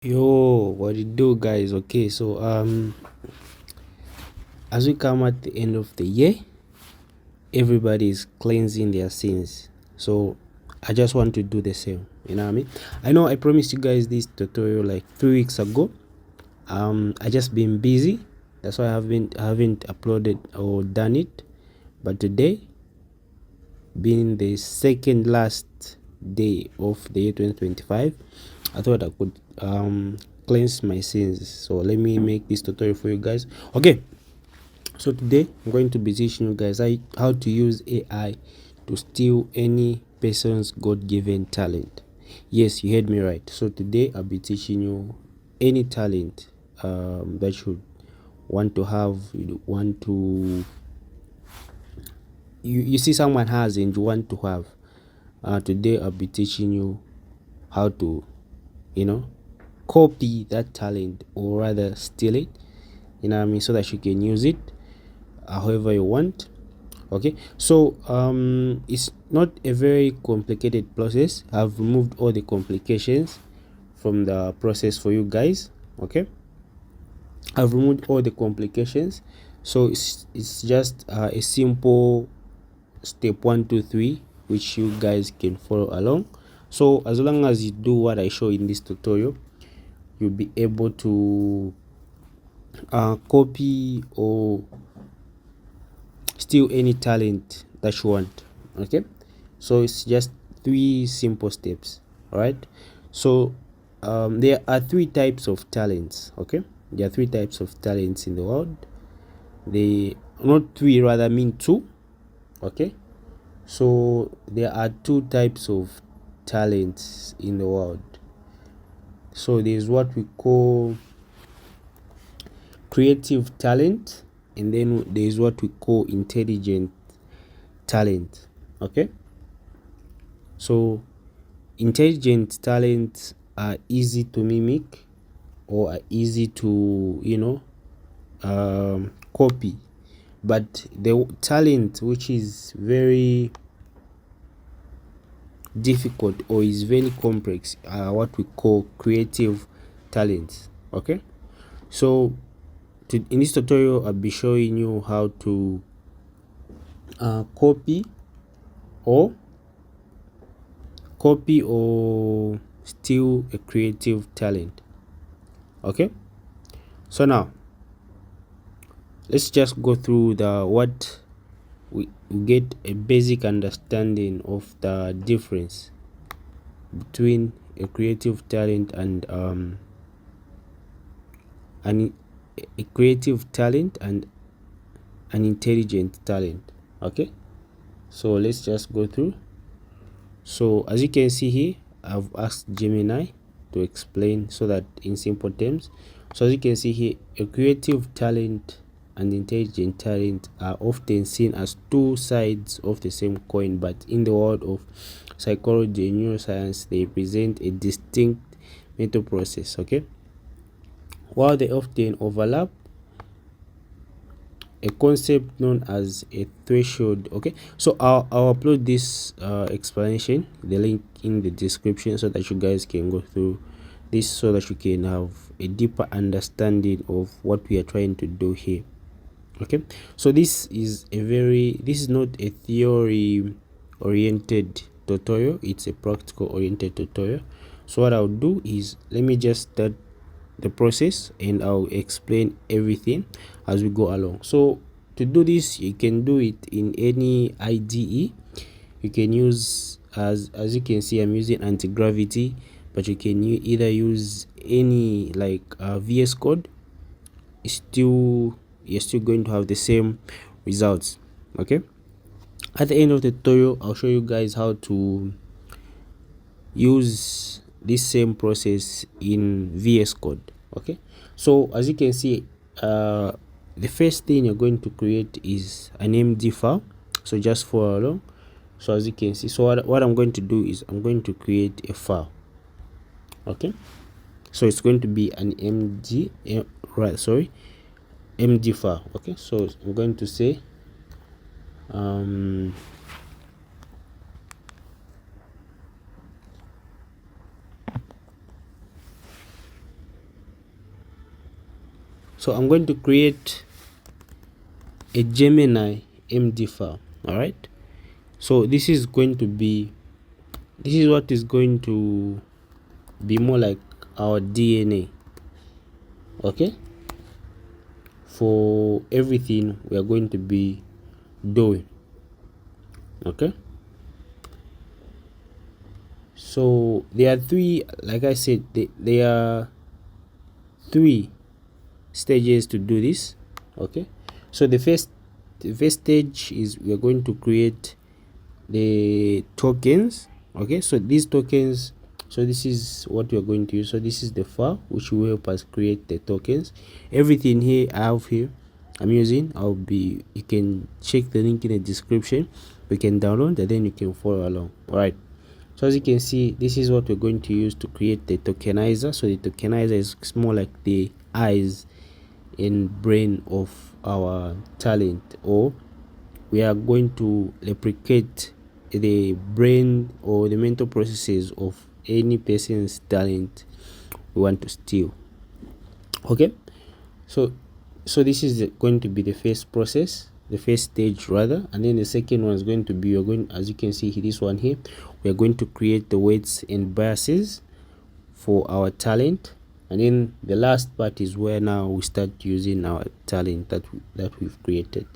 Yo, what it do, guys? Okay, so as we come at the end of the year, everybody is cleansing their sins. So I just want to do the same. You know what I mean? I know I promised you guys this tutorial like 3 weeks ago. I just been busy. That's why I haven't uploaded or done it. But today, being the second last day of the year 2025, I thought I could cleanse my sins. So let me make this tutorial for you guys. Okay, so today I'm going to be teaching you guys how to use AI to steal any person's God-given talent. Yes, you heard me right. So today I'll be teaching you any talent that you want to have. You see someone has and you want to have. Today I'll be teaching you how to copy that talent, or rather steal it, you know what I mean, so that you can use it however you want. Okay, so it's not a very complicated process. I've removed all the complications from the process for you guys. Okay, I've removed all the complications, so it's just a simple step 1 2 3 which you guys can follow along. So as long as you do what I show in this tutorial, you'll be able to copy or steal any talent that you want. Okay, so it's just 3 simple steps. All right, so there are 3 types of talents. Okay, there are 3 types of talents in the world. They not 3, rather mean 2. Okay, so there are 2 types of talents in the world. So there's what we call creative talent, and then there's what we call intelligent talent. Okay, so intelligent talents are easy to mimic, or are easy to copy, but the talent which is very difficult or is very complex are what we call creative talents. Okay, so in this tutorial I'll be showing you how to copy or steal a creative talent. Okay, so now let's just go through we get a basic understanding of the difference between a creative talent and a creative talent and an intelligent talent. Okay, so let's just go through. So as you can see here, I've asked Gemini to explain so that in simple terms. So as you can see here, a creative talent and intelligent talent are often seen as 2 sides of the same coin, but in the world of psychology and neuroscience, they present a distinct mental process. Okay, while they often overlap, a concept known as a threshold. Okay, so I'll upload this explanation, the link in the description, so that you guys can go through this, so that you can have a deeper understanding of what we are trying to do here. Okay, so this is not a theory oriented tutorial, it's a practical oriented tutorial. So what I'll do is, let me just start the process and I'll explain everything as we go along. So to do this, you can do it in any IDE. You can use, as you can see, I'm using anti-gravity, but you can either use any like VS Code. You're still going to have the same results. Okay, at the end of the tutorial I'll show you guys how to use this same process in VS Code. Okay, so as you can see, the first thing you're going to create is an MD file. So just follow along. So as you can see, so what I'm going to do is I'm going to create a file. Okay, so it's going to be an MD file. Okay, so I'm going to say So I'm going to create a Gemini MD file. All right, so this is what is going to be more like our DNA, okay, for everything we are going to be doing. Okay, so there are three, like I said, there are three stages to do this. Okay, so the first stage is we are going to create the tokens. Okay, so these tokens, so this is what we are going to use. So this is the file which will help us create the tokens. Everything here I have here I'm using, you can check the link in the description. We can download and then you can follow along. All right, so as you can see, this is what we're going to use to create the tokenizer. So the tokenizer is more like the eyes and brain of our talent, or we are going to replicate the brain or the mental processes of any person's talent we want to steal. Okay, so this is going to be the first process, the first stage rather, and then the second one is going to be, as you can see this one here, we are going to create the weights and biases for our talent. And then the last part is where now we start using our talent that we've created.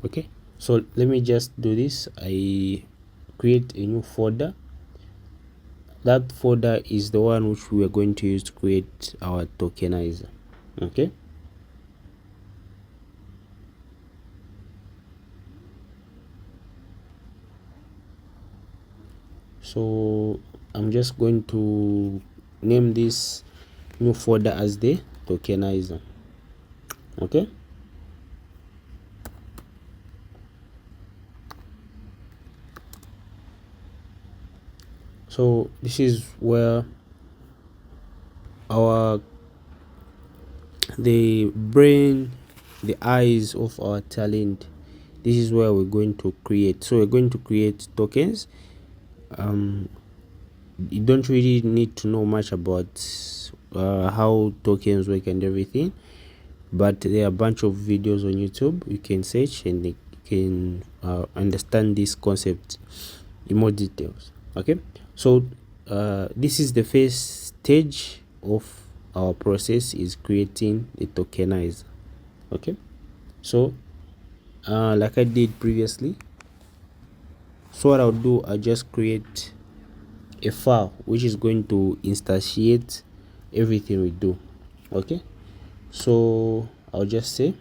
Okay, so let me just do this. I create a new folder. That folder is the one which we are going to use to create our tokenizer. Okay, so I'm just going to name this new folder as the tokenizer. Okay, so this is where the brain, the eyes of our talent, this is where we're going to create. So we're going to create tokens. You don't really need to know much about how tokens work and everything, but there are a bunch of videos on YouTube you can search and you can understand this concept in more details. Okay, so this is the first stage of our process, is creating the tokenizer. Okay, so like I did previously, so what I'll do, I'll just create a file which is going to instantiate everything we do. Okay, so I'll just say,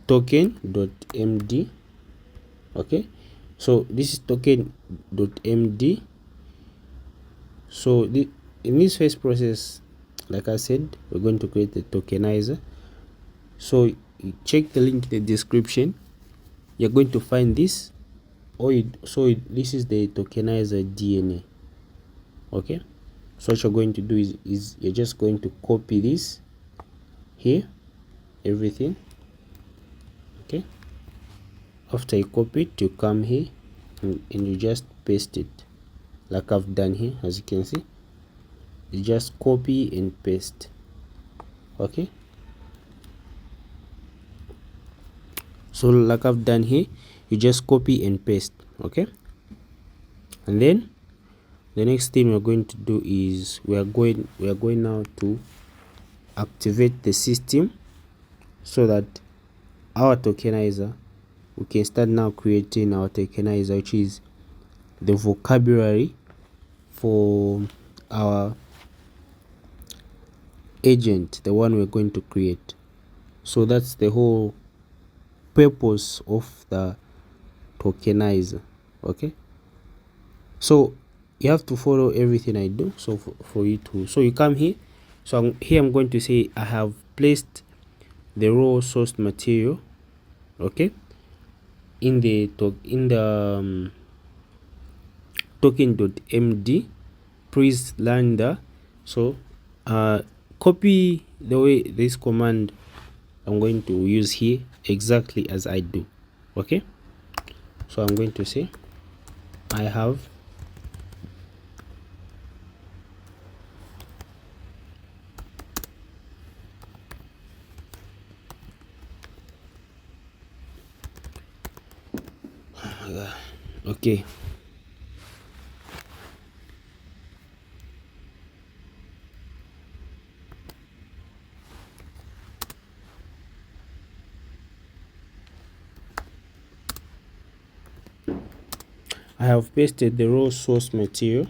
token.md. okay, so this is token.md. so in this first process, like I said, we're going to create the tokenizer. So you check the link in the description, you're going to find this, this is the tokenizer DNA. Okay, so what you're going to do is you're just going to copy this here, everything. Okay, after you copy it, you come here and you just paste it like I've done here. As you can see, you just copy and paste. Okay, so like I've done here, you just copy and paste. Okay, and then the next thing we're going to do is we are going now to activate the system, so that our tokenizer, we can start now creating our tokenizer, which is the vocabulary for our agent, the one we're going to create. So that's the whole purpose of the tokenizer. Okay, so you have to follow everything I do. So for you to, so you come here, so I'm going to say I have placed the raw source material, okay, in the token.md. please learn that. So copy the way this command I'm going to use here exactly as I do. Okay, so I'm going to say I have Okay, I have pasted the raw source material.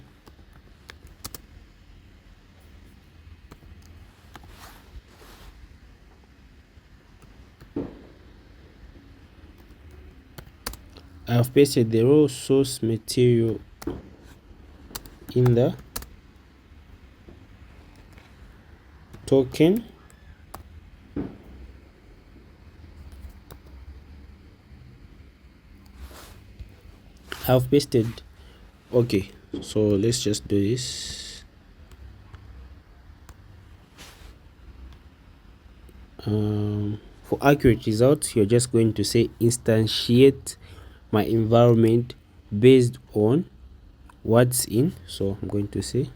I have pasted the raw source material in the token. I have pasted. Okay, so let's just do this. For accurate results, you're just going to say instantiate my environment based on what's in. So I'm going to say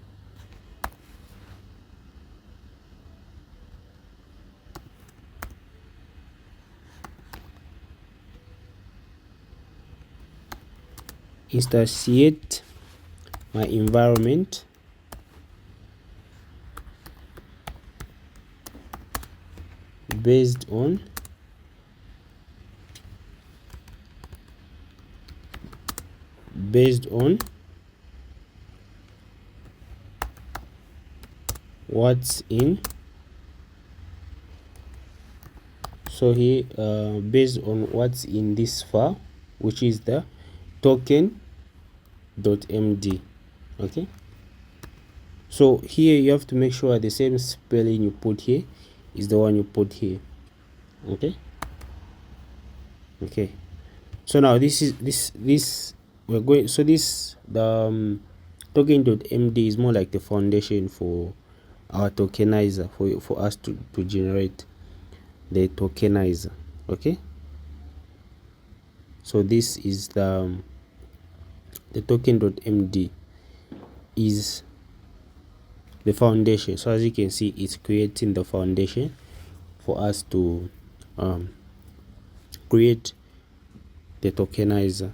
instantiate my environment based on what's in. So here based on what's in this file, which is the token.md. okay, so here you have to make sure the same spelling you put here is the one you put here. Okay, so now this we're going, so this the token.md is more like the foundation for our tokenizer, for us to generate the tokenizer. Okay, so this is the token.md is the foundation. So as you can see, it's creating the foundation for us to create the tokenizer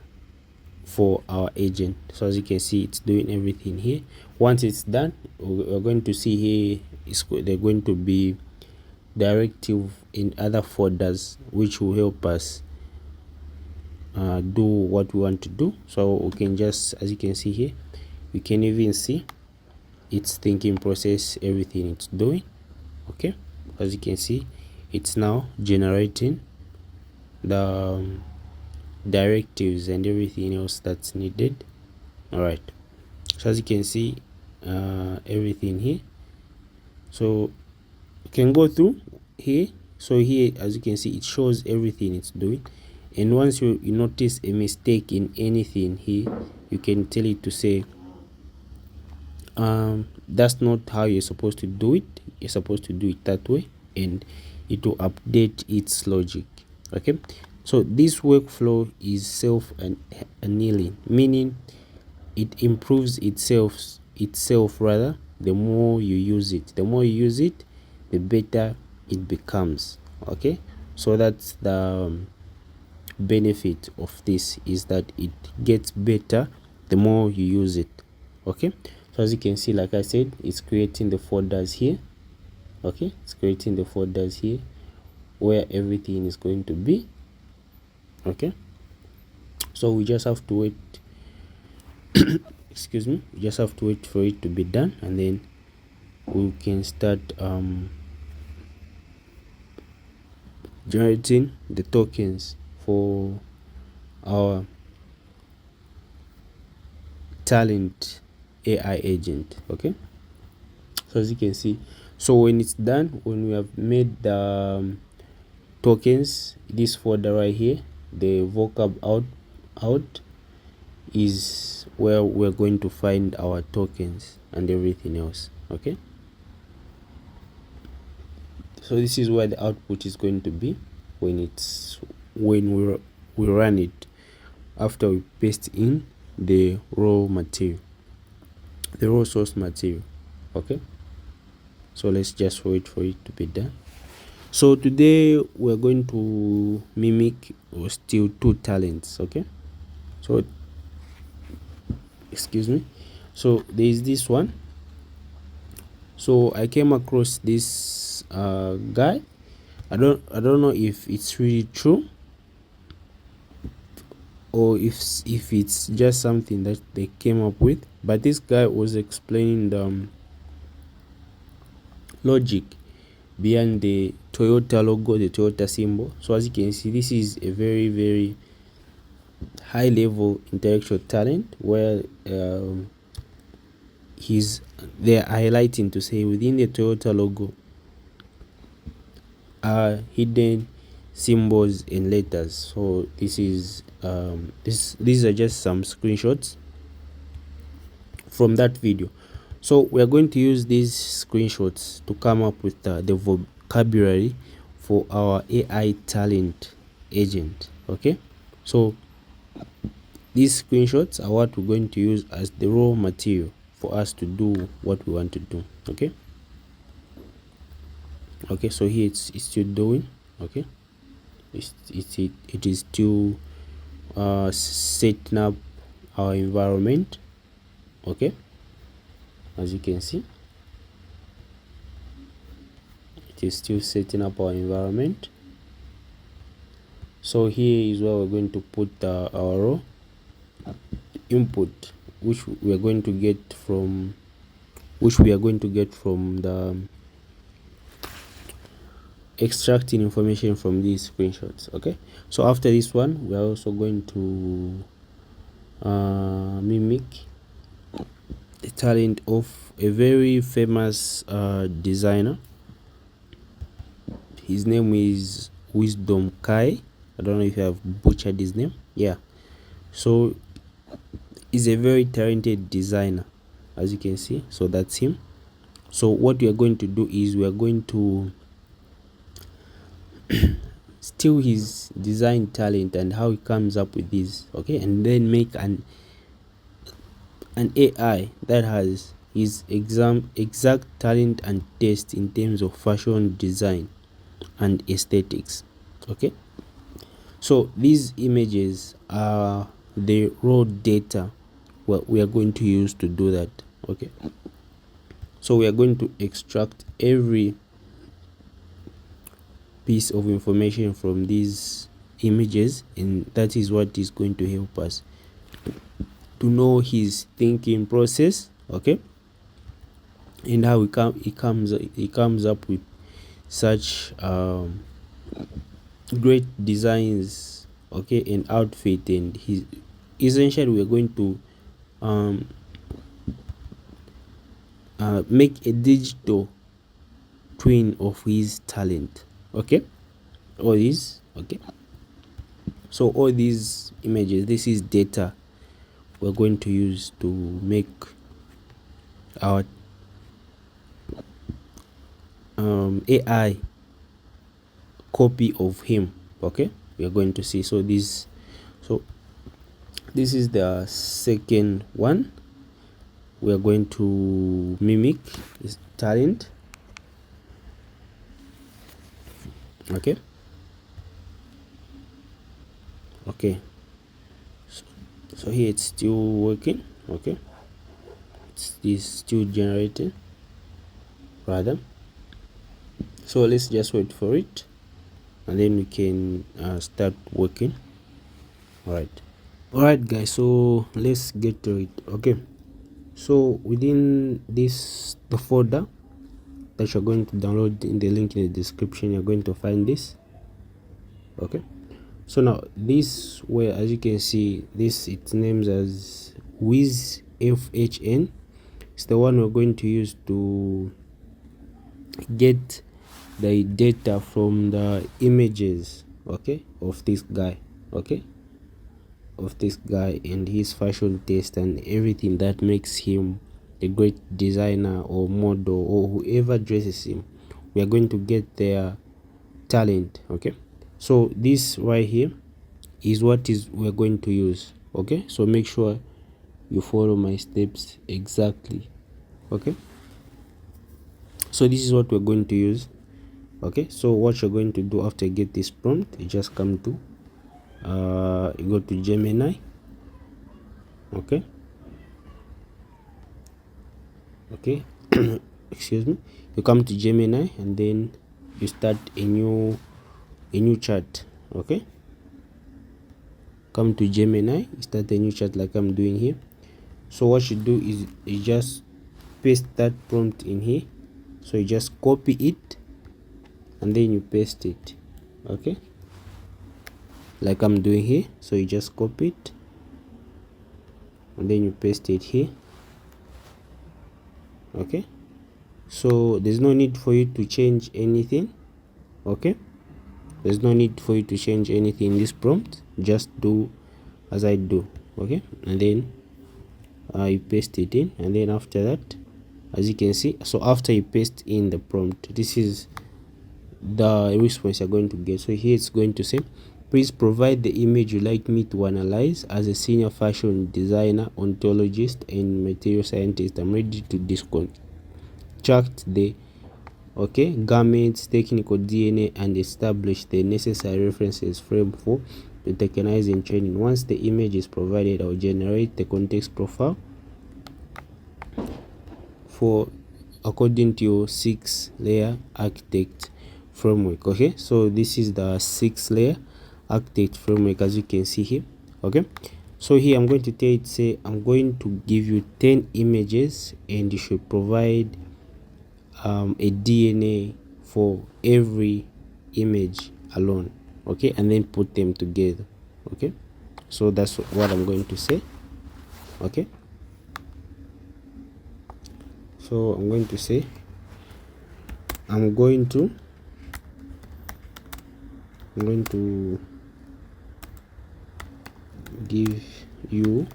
for our agent. So as you can see, it's doing everything here. Once it's done, we're going to see here they're going to be directive in other folders which will help us do what we want to do. So we can just, as you can see here, we can even see its thinking process, everything it's doing. Okay, as you can see, it's now generating the directives and everything else that's needed. All right, so as you can see everything here, so you can go through here. So here, as you can see, it shows everything it's doing, and once you notice a mistake in anything here, you can tell it to say that's not how you're supposed to do it. You're supposed to do it that way, and it will update its logic. Okay, so this workflow is self-annealing, meaning it improves itself rather the more you use it. The more you use it, the better it becomes. Okay, so that's the benefit of this, is that it gets better the more you use it. Okay, so as you can see, like I said, it's creating the folders here. Okay, it's creating the folders here where everything is going to be. Okay, so we just have to wait excuse me, we just have to wait for it to be done, and then we can start generating the tokens for our talent AI agent. Okay, so as you can see, so when it's done, when we have made the tokens, this folder right here, the vocab out is where we're going to find our tokens and everything else. Okay, so this is where the output is going to be when we run it after we paste in the raw material, the raw source material. Okay, so let's just wait for it to be done. So today we're going to mimic or steal two talents. Okay, so excuse me. So there is this one. So I came across this guy. I don't know if it's really true, or if it's just something that they came up with, but this guy was explaining the logic behind the Toyota logo, the Toyota symbol. So as you can see, this is a very, very high level intellectual talent, where they're highlighting to say within the Toyota logo are hidden symbols and letters. So this is these are just some screenshots from that video. So we are going to use these screenshots to come up with the vocabulary for our AI talent agent. Okay, so these screenshots are what we're going to use as the raw material for us to do what we want to do. Okay, so here it's still doing. Okay, it is still setting up our environment. Okay, as you can see, it is still setting up our environment. So here is where we're going to put our raw input, which we are going to get from the extracting information from these screenshots. Okay, so after this one, we are also going to mimic the talent of a very famous designer. His name is Wisdom Kai. I don't know if you have butchered his name. Yeah, so he's a very talented designer, as you can see. So that's him. So what we are going to do is we are going to steal his design talent and how he comes up with this. Okay, and then make an AI that has his exact talent and taste in terms of fashion design and aesthetics. Okay, so these images are the raw data what we are going to use to do that. Okay, so we are going to extract every piece of information from these images, and that is what is going to help us to know his thinking process. Okay, and how he comes up with such great designs. Okay, and outfit, and his essentially we're going to make a digital twin of his talent. Okay, all these. Okay, so all these images, this is data we're going to use to make our AI copy of him. Okay, we are going to see. So this is the second one. We are going to mimic his talent. Okay, so here it's still working. Okay, it's still generating rather. So let's just wait for it, and then we can start working. All right guys, so let's get to it. Okay, so within the folder that you're going to download in the link in the description, you're going to find this. Okay, so now this, where as you can see, this it names as WizFHN. It's the one we're going to use to get the data from the images, okay, of this guy. Okay, of this guy and his fashion taste and everything that makes him a great designer or model or whoever dresses him. We are going to get their talent. Okay, so this right here is what we're going to use. Okay, so make sure you follow my steps exactly. Okay, so this is what we're going to use. Okay, so what you're going to do after you get this prompt, you just come to you go to Gemini. Okay, Okay. Excuse me. You come to Gemini and then you start a new chat. Okay, come to Gemini, start a new chat like I'm doing here. So what you do is you just paste that prompt in here. So you just copy it and then you paste it. Okay, like I'm doing here. So you just copy it and then you paste it here. Okay, so there's no need for you to change anything. Okay, there's no need for you to change anything in this prompt. Just do as I do. Okay, and then you paste it in, and then after that, as you can see, so after you paste in the prompt, this is the response you're going to get. So here it's going to say, please provide the image you'd like me to analyze. As a senior fashion designer, ontologist, and material scientist, I'm ready to deconstruct the garments technical DNA and establish the necessary references frame for the tokenizing training. Once the image is provided, I'll generate the context profile for according to your 6-layer architect framework. Okay, so this is the 6-layer architect framework, as you can see here. Okay, so here I'm going to tell it, say I'm going to give you 10 images and you should provide a DNA for every image alone. Okay, and then put them together. Okay, so that's what I'm going to say. Okay, so I'm going to say I'm going to give you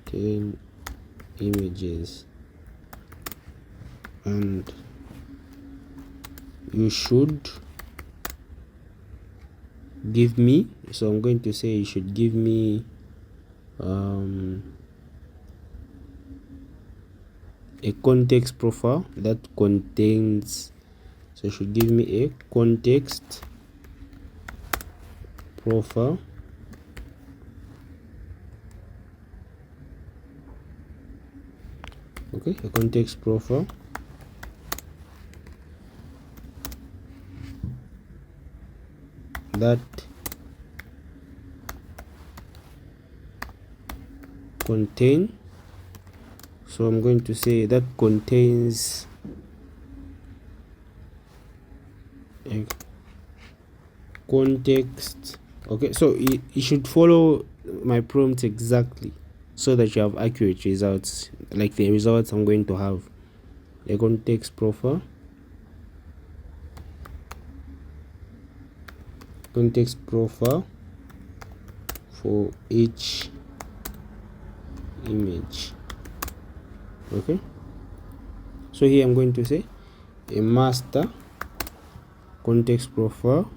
10 images and you should give me, so I'm going to say you should give me a context profile that contains, so you should give me a context profile a context profile that contain, so I'm going to say that contains a context. Okay, so you should follow my prompt exactly so that you have accurate results, like the results I'm going to have. A context profile for each image. Okay, so here I'm going to say a master context profile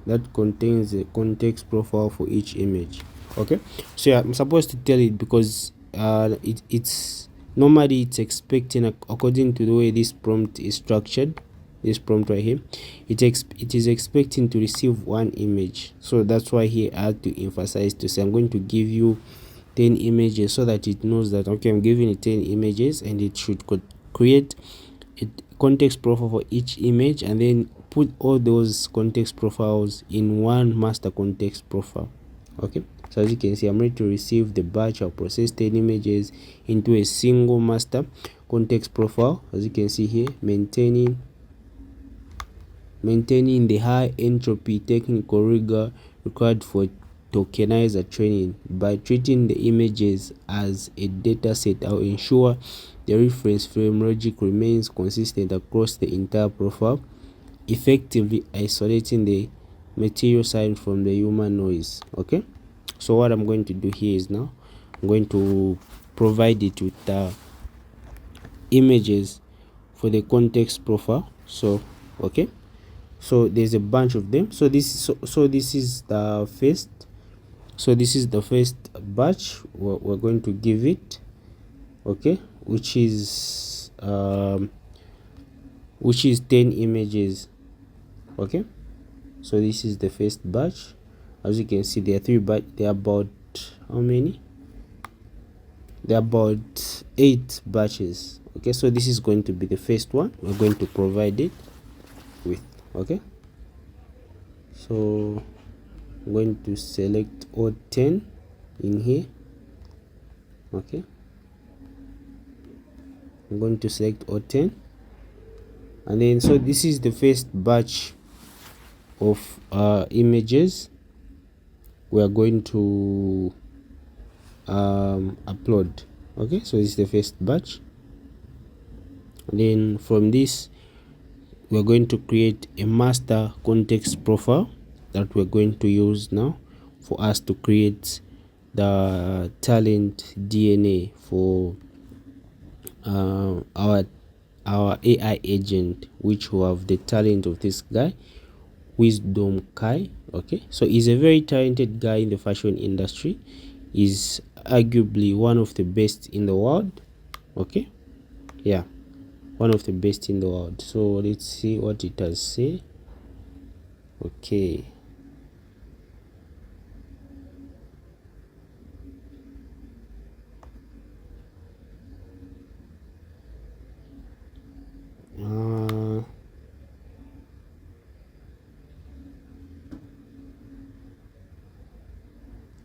that contains a context profile for each image. Okay, so yeah, I'm supposed to tell it because it's normally it's expecting, according to the way this prompt is structured, this prompt right here, it is expecting to receive one image. So that's why here I had to emphasize to say I'm going to give you 10 images so that it knows that, okay, I'm giving it 10 images and it should create a context profile for each image and then put all those context profiles in one master context profile. Okay, so as you can see, I'm ready to receive the batch of processed 10 images into a single master context profile, as you can see here, maintaining the high entropy technical rigor required for tokenizer training. By treating the images as a data set, I'll ensure the reference frame logic remains consistent across the entire profile, effectively isolating the material sign from the human noise. Okay, so what I'm going to do here is now I'm going to provide it with the images for the context profile. So okay, so there's a bunch of them. So this is the first, so this is the first batch we're going to give it. Okay, which is 10 images. Okay, so this is the first batch. As you can see, there are 3 batch. There are about how many? there are about 8 batches. Okay, so this is going to be the first one we're going to provide it with. Okay, so I'm going to select all 10 in here. Okay, I'm going to select all 10, and then so this is the first batch of images we are going to upload. Okay, so this is the first batch, and then from this we're going to create a master context profile that we're going to use now for us to create the talent DNA for our AI agent, which will have the talent of this guy, Wisdom Kai. Okay, so he's a very talented guy in the fashion industry. He's arguably one of the best in the world. Okay, yeah, one of the best in the world. So let's see what it does say. Okay,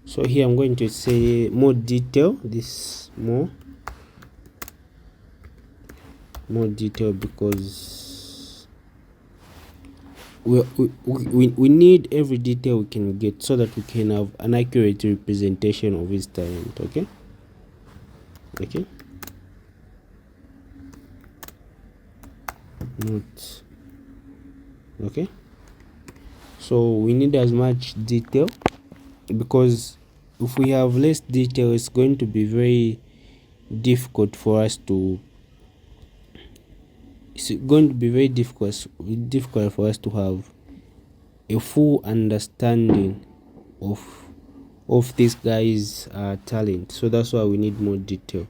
so here I'm going to say more detail, this more detail, because we need every detail we can get so that we can have an accurate representation of his talent. Okay, not okay, so we need as much detail, because if we have less detail it's going to be very difficult for us to for us to have a full understanding of this guy's talent. So that's why we need more detail.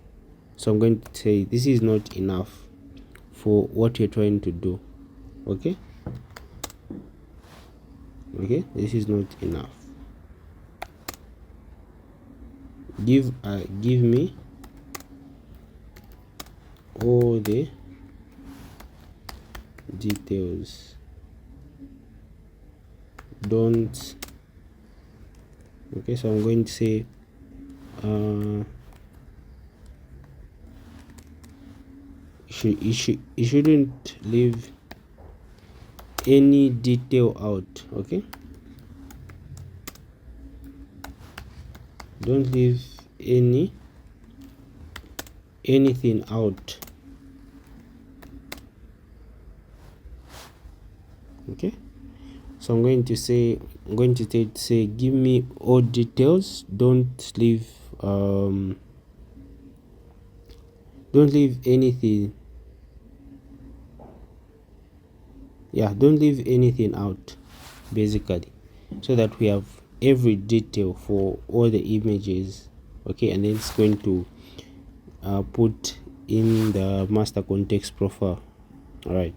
So I'm going to say this is not enough for what you're trying to do. Okay, this is not enough. Give me all the details. Don't. Okay, so I'm going to say you shouldn't leave any detail out. Okay, don't leave anything out. Okay, so I'm going to say give me all details. Don't leave anything. Yeah, don't leave anything out, basically, so that we have every detail for all the images. Okay, and then it's going to put in the master context profile. All right,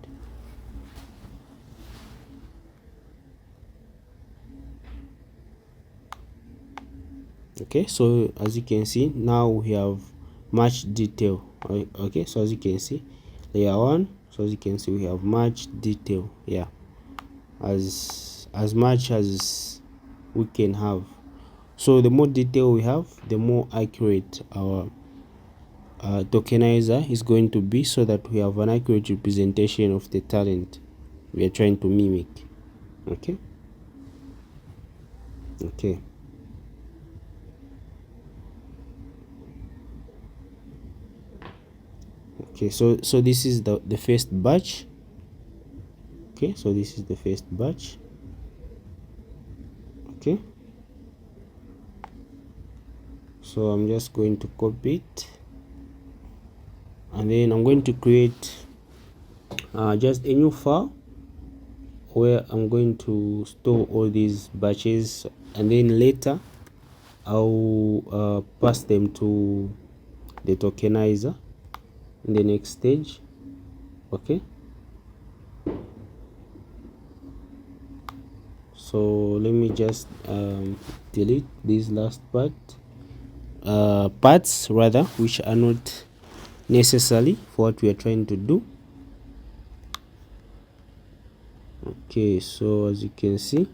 okay, so as you can see now we have much detail. Okay, so as you can see, layer 1, so as you can see we have much detail. Yeah, as much as we can have. So the more detail we have, the more accurate our tokenizer is going to be, so that we have an accurate representation of the talent we are trying to mimic. Okay, so this is the first batch. Okay, so this is the first batch. Okay, so I'm just going to copy it, and then I'm going to create just a new file where I'm going to store all these batches, and then later I'll pass them to the tokenizer in the next stage. Okay, so let me just delete this last part. parts rather which are not necessary for what we are trying to do. Okay, so as you can see,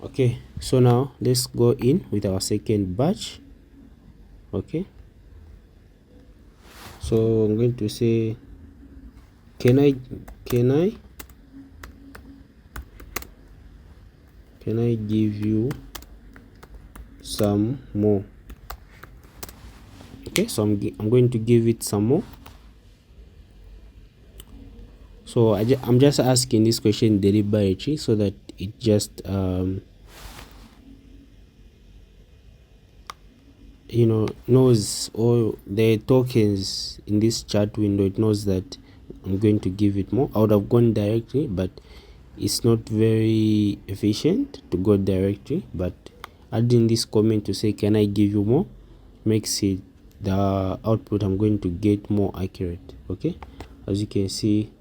okay, so now let's go in with our second batch. Okay, so I'm going to say can I give you some more? Okay, so I'm going to give it some more. So I'm just asking this question deliberately so that it just knows all the tokens in this chat window. It knows that I'm going to give it more. I would have gone directly, but it's not very efficient to go directly, but adding this comment to say can I give you more makes it the output I'm going to get more accurate. Okay, as you can see.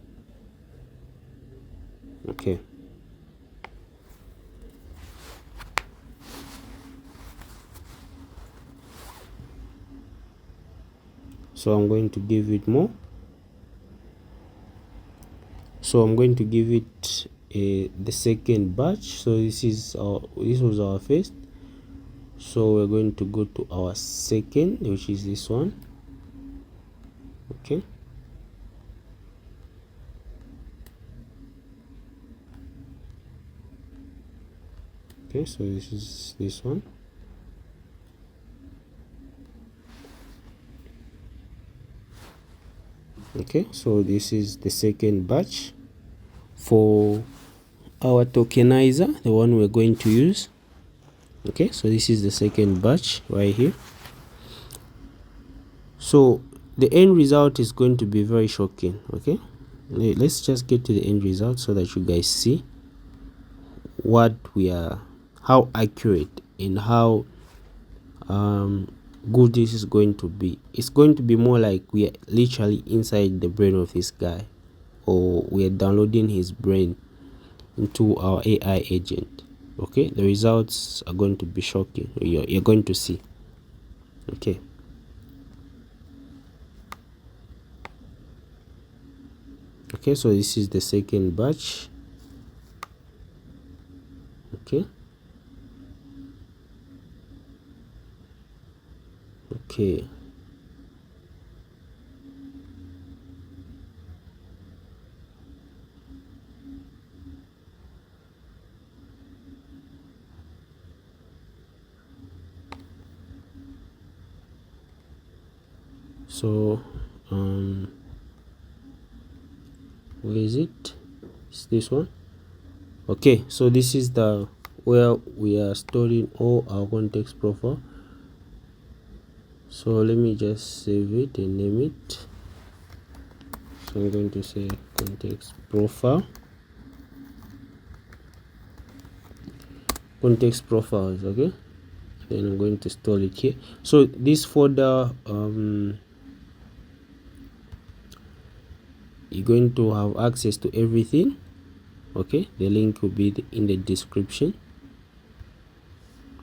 Okay, so I'm going to give it more. So I'm going to give it the second batch. So this was our first, so we're going to go to our second, which is this one. Okay, so this is this one. Okay, so this is the second batch for our tokenizer, the one we're going to use. Okay, so this is the second batch right here. So the end result is going to be very shocking. Okay, let's just get to the end result so that you guys see what we are, how accurate and how good this is going to be. It's going to be more like we are literally inside the brain of this guy, or we are downloading his brain into our AI agent. Okay, the results are going to be shocking. You're going to see. Okay, so this is the second batch. Okay, so where is it? It's this one. Okay, so this is the where we are storing all our context profile. So let me just save it and name it. So I'm going to say context profile, context profiles. Okay, then I'm going to store it here. So this folder, you're going to have access to everything. Okay, the link will be in the description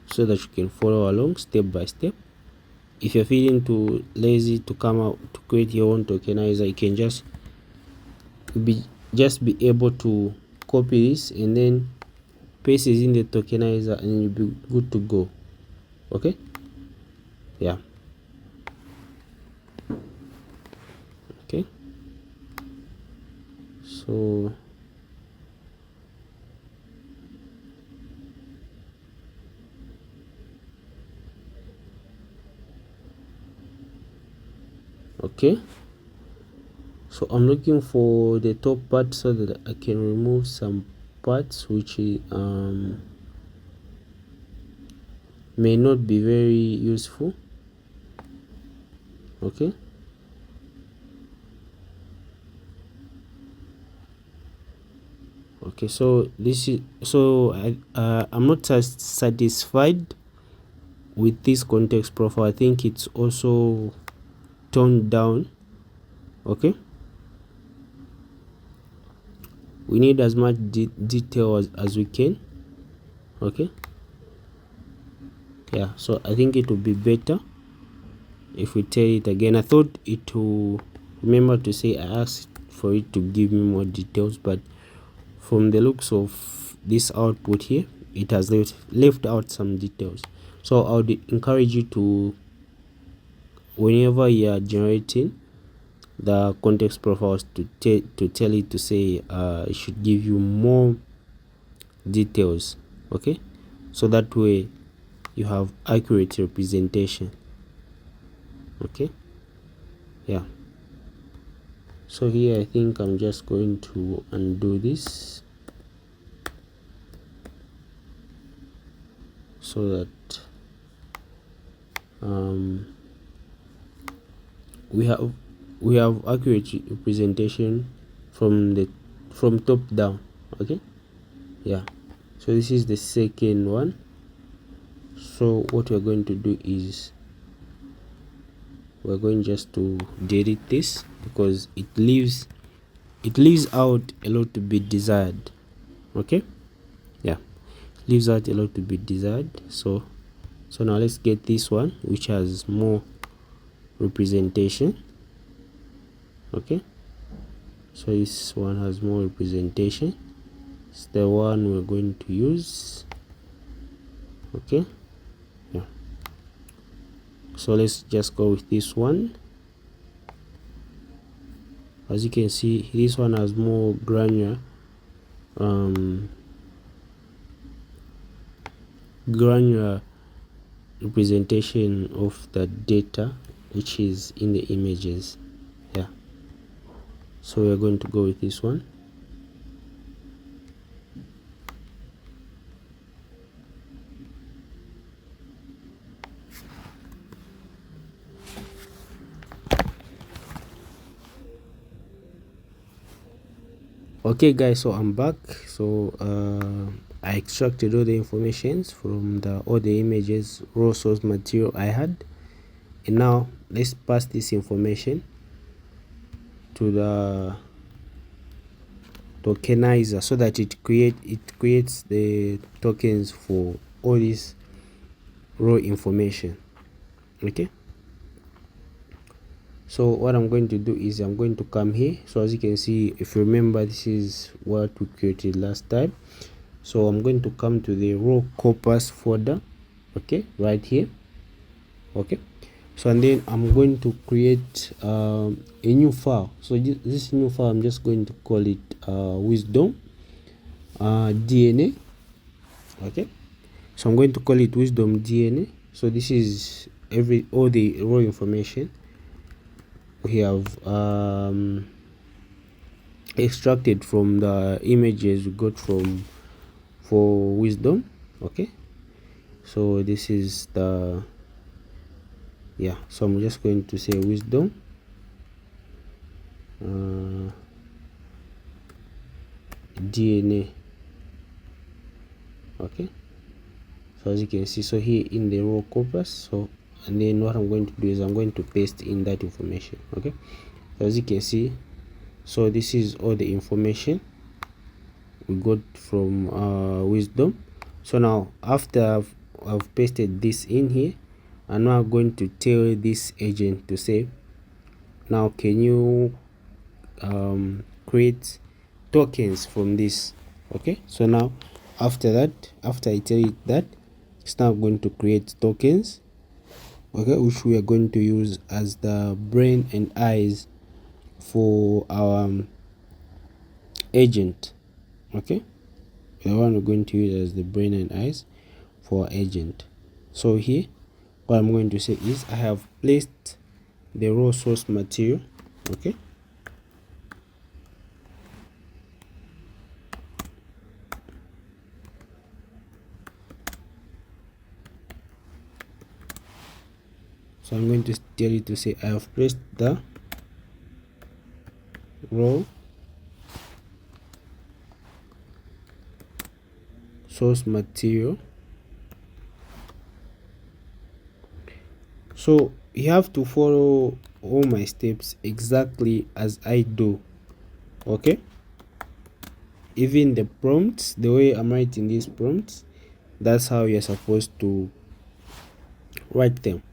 so that you can follow along step by step. If you're feeling too lazy to come out to create your own tokenizer, you can just be able to copy this and then paste it in the tokenizer and you'll be good to go. Okay, yeah. Okay, so okay, so I'm looking for the top part so that I can remove some parts which may not be very useful. Okay, Okay, so this is I'm not satisfied with this context profile. I think it's also toned down. Okay, we need as much detail as we can. Okay, yeah, so I think it will be better if we tell it again. I thought it will remember to say I asked for it to give me more details, but from the looks of this output here, it has left out some details. So I would encourage you to, whenever you are generating the context profiles, to tell it to say it should give you more details. Okay, so that way you have accurate representation. Okay, yeah, so here I think I'm just going to undo this so that we have accurate representation from top down. Okay, yeah, so this is the second one. So what we're going to do is we're going just to delete this because it leaves out a lot to be desired. Okay, yeah, leaves out a lot to be desired. So now let's get this one which has more representation. Okay, so this one has more representation. It's the one we're going to use. Okay, yeah, so let's just go with this one. As you can see, this one has more granular representation of the data which is in the images. Yeah, so we're going to go with this one. Okay guys, so I'm back. So I extracted all the informations from all the images raw source material I had, and now let's pass this information to the tokenizer so that it creates the tokens for all this raw information. Okay, so what I'm going to do is I'm going to come here. So as you can see, if you remember, this is what we created last time. So I'm going to come to the raw corpus folder. Okay, right here. Okay, so and then I'm going to create a new file. So this new file, I'm just going to call it wisdom DNA. Okay, so I'm going to call it wisdom DNA. So this is all the raw information we have extracted from the images we got for wisdom. Okay, so this is the, yeah, so I'm just going to say wisdom DNA. Okay, so as you can see, so here in the raw corpus, so and then what I'm going to do is I'm going to paste in that information. Okay, so as you can see, so this is all the information we got from wisdom. So now after I've pasted this in here, and now I'm going to tell this agent to say, now can you create tokens from this. Okay, so now after I tell it that, it's now going to create tokens, okay, which we are going to use as the brain and eyes for our agent. Okay, the one we're going to use as the brain and eyes for our agent. So here what I'm going to say is I have placed the raw source material. Okay, so I'm going to tell you to say I have placed the raw source material. So you have to follow all my steps exactly as I do. Okay, even the prompts, the way I'm writing these prompts, that's how you're supposed to write them.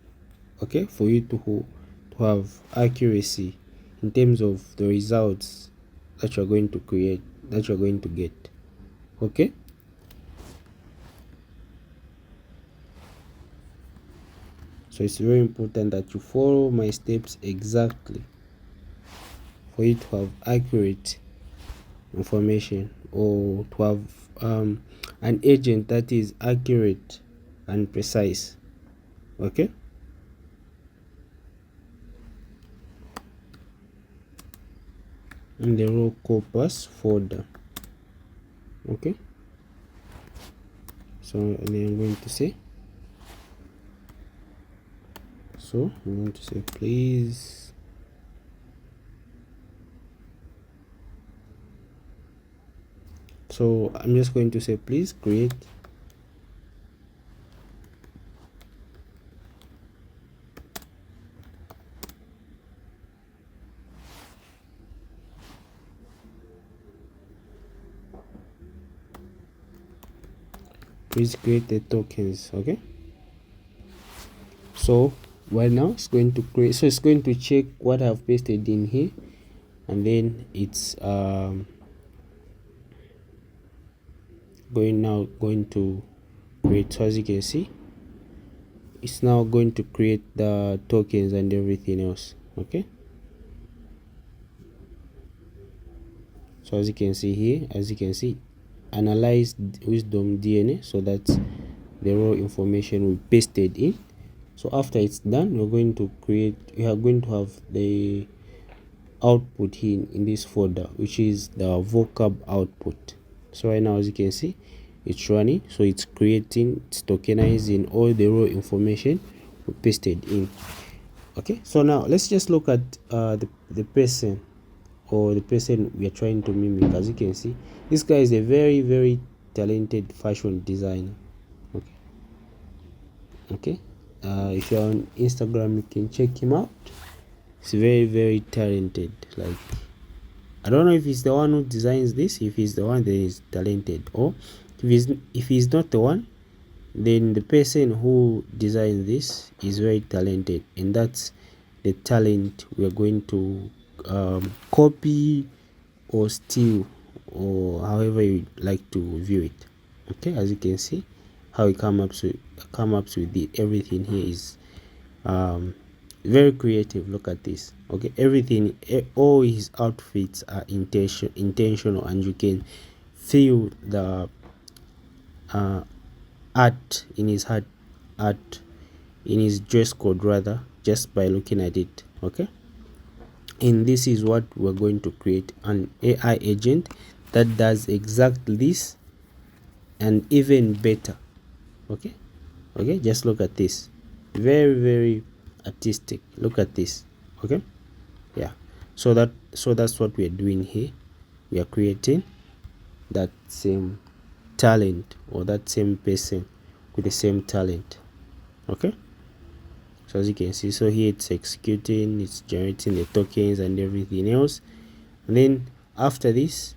Okay, for you to have accuracy in terms of the results that you're going to create, that you're going to get. Okay, so it's very important that you follow my steps exactly for you to have accurate information, or to have an agent that is accurate and precise. Okay, in the raw corpus folder. Okay, so then I'm going to say, so I'm going to say please so I'm just going to say please create the tokens. Okay, so right now it's going to create, so it's going to check what I've pasted in here, and then it's going to create. So as you can see, it's now going to create the tokens and everything else. Okay, so as you can see here, analyzed wisdom DNA, so that's the raw information we pasted in. So after it's done, we are going to have the output here in this folder, which is the vocab output. So right now, as you can see, it's running, so it's creating, it's tokenizing all the raw information we pasted in. Okay, so now let's just look at the person, or the person we are trying to mimic. As you can see, this guy is a very talented fashion designer. Okay, if you're on Instagram, you can check him out. He's very talented. Like, I don't know if he's the one who designs this. If he's the one, then he's talented, or if he's not the one, then the person who designed this is very talented, and that's the talent we are going to copy or steal, or however you like to view it. Okay, as you can see, how he come up with it. Everything here is very creative. Look at this. Okay, everything, all his outfits are intentional, and you can feel the art in his dress code, rather, just by looking at it. Okay, and this is what we're going to create: an AI agent that does exactly this and even better. Okay, just look at this. Very artistic. Look at this. Okay, yeah, so that's what we are doing here. We are creating that same talent, or that same person with the same talent. Okay, so as you can see, so here it's executing, it's generating the tokens and everything else. And then after this,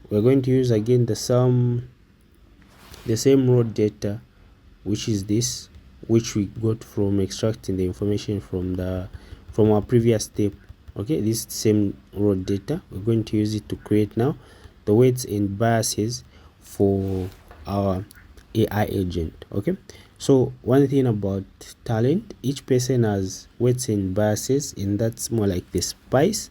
we're going to use again the same raw data, which is this, which we got from extracting the information from our previous step. Okay, this same raw data, we're going to use it to create now the weights and biases for our AI agent. Okay, so one thing about talent, each person has weights and biases, and that's more like the spice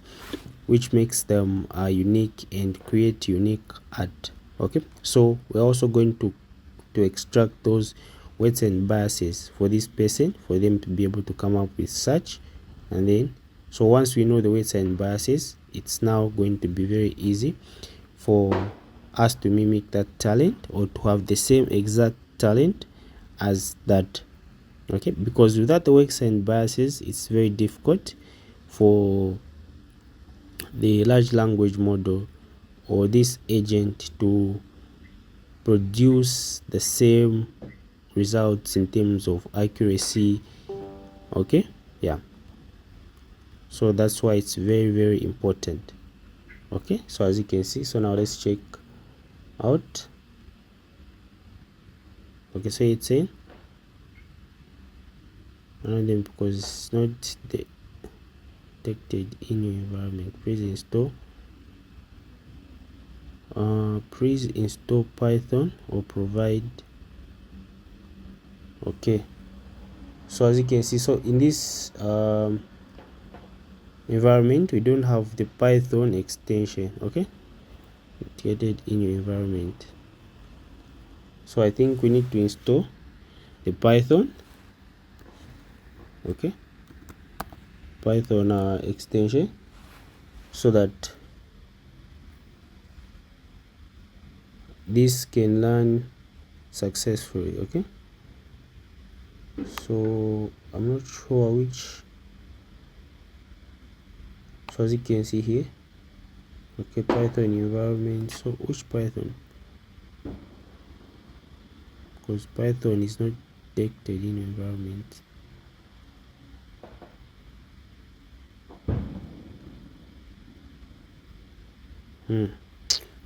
which makes them unique and create unique art. Okay, so we're also going to extract those weights and biases for this person, for them to be able to come up with such. And then, so once we know the weights and biases, it's now going to be very easy for us to mimic that talent, or to have the same exact talent as that. Okay, because without the weights and biases, it's very difficult for the large language model or this agent to produce the same results in terms of accuracy. Okay, yeah, so that's why it's very, very important. Okay, so as you can see, so now let's check out. Okay, so it's in them because it's not detected in your environment. Please install Python or provide. Okay, so as you can see, so in this environment we don't have the Python extension. Okay, created in your environment, so I think we need to install the Python. Okay, Python extension, so that this can learn successfully. Okay, so I'm not sure which, so as you can see here, okay, Python environment, so which Python, because Python is not detected in environment.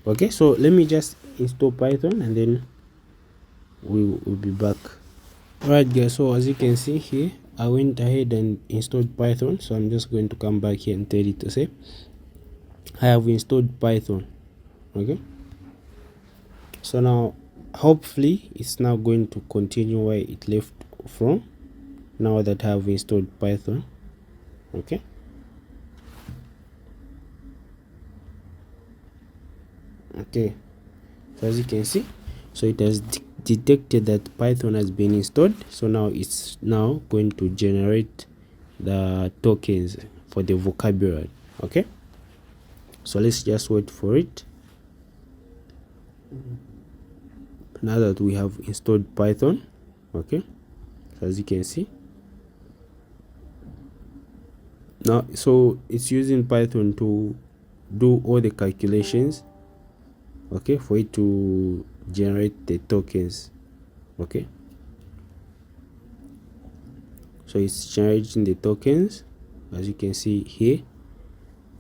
Okay, so let me just install Python and then we will be back. Alright guys, so as you can see here, I went ahead and installed Python. So I'm just going to come back here and tell it to say I have installed Python. Okay, so now hopefully it's now going to continue where it left from now that I have installed Python. Okay, okay, so as you can see, so it has detected that Python has been installed. So now it's now going to generate the tokens for the vocabulary. Okay, so let's just wait for it. Now that we have installed Python, okay, so as you can see now, so it's using Python to do all the calculations, okay, for it to generate the tokens. Okay, so it's generating the tokens as you can see here.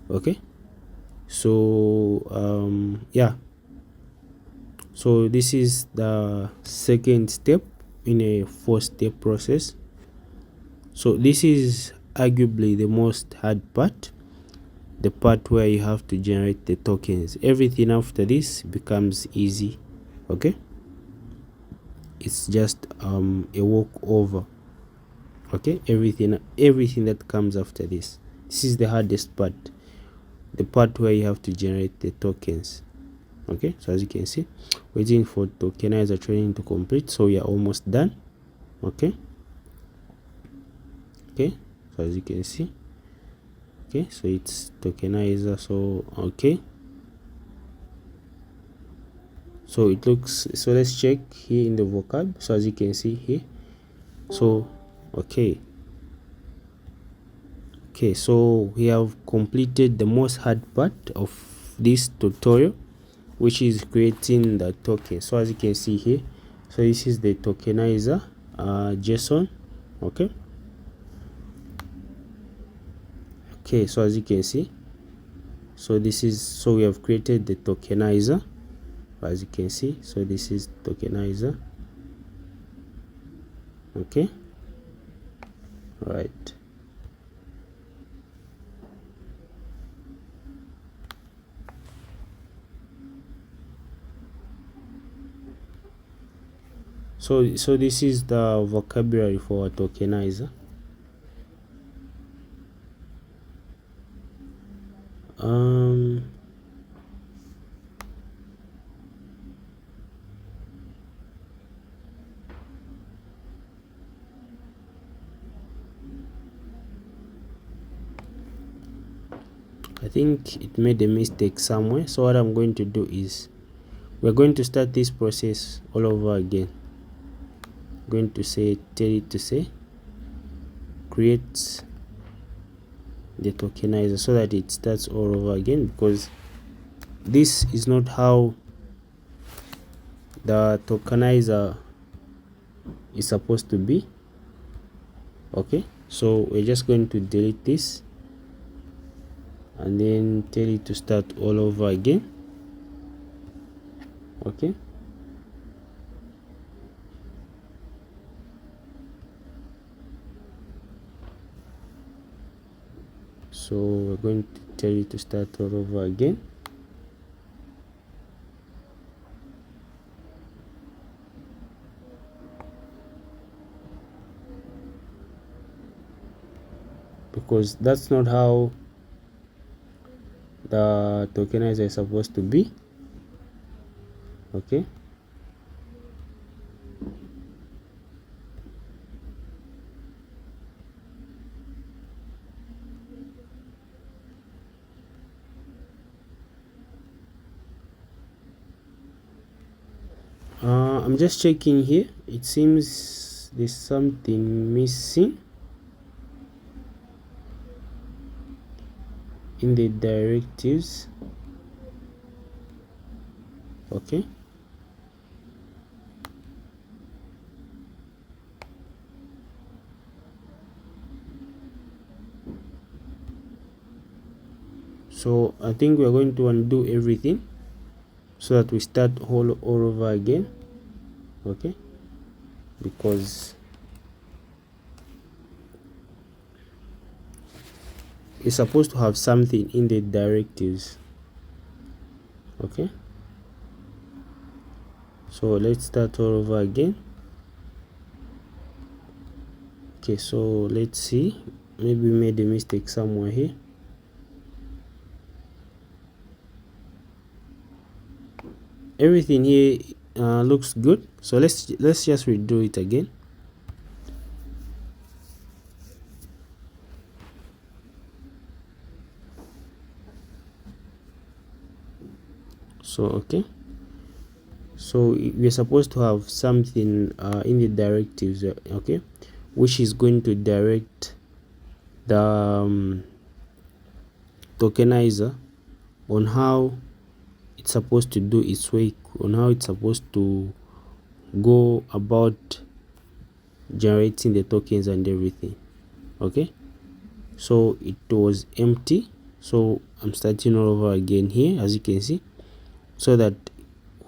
Okay, so yeah, so this is the second step in a 4-step process. So this is arguably the most hard part, the part where you have to generate the tokens. Everything after this becomes easy. Okay, it's just a walkover. Okay, everything that comes after this is the hardest part, the part where you have to generate the tokens. Okay, so as you can see, waiting for tokenizer training to complete, so we are almost done. Okay, okay, so as you can see, okay, so it's tokenizer. So okay, so it looks, so let's check here in the vocab. So as you can see here, so okay, so we have completed the most hard part of this tutorial, which is creating the token. So as you can see here, so this is the tokenizer JSON. Okay, so as you can see, so this is, so we have created the tokenizer as you can see. So this is tokenizer. Okay, right, so this is the vocabulary for a tokenizer. I think it made a mistake somewhere. So what I'm going to do is we're going to start this process all over again. I'm going to say, tell it to say create the tokenizer, so that it starts all over again, because this is not how the tokenizer is supposed to be. Okay, so we're just going to delete this and then tell it to start all over again. Okay, so we're going to tell it to start all over again. Because that's not how the tokenizer is supposed to be. Okay, I'm just checking here. It seems there's something missing in the directives. Okay, so I think we're going to undo everything so that we start all over again. Okay, because it's supposed to have something in the directives. Okay, so let's start all over again. Okay, so let's see, maybe we made a mistake somewhere here. Everything here looks good, so let's just redo it again. So okay, so we're supposed to have something in the directives, okay, which is going to direct the tokenizer on how it's supposed to do its work, on how it's supposed to go about generating the tokens and everything. Okay, so it was empty, so I'm starting all over again here, as you can see, so that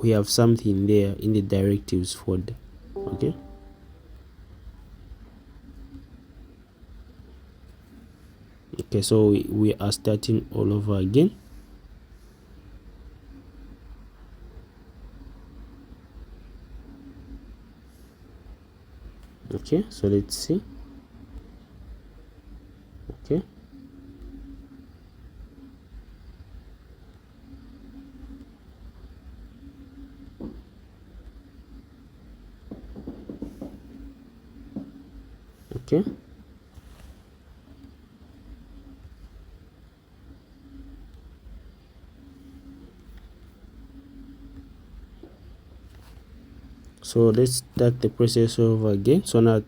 we have something there in the directives folder. Okay, okay, so we are starting all over again. Okay, so let's see. Okay, okay, so let's start the process over again. So now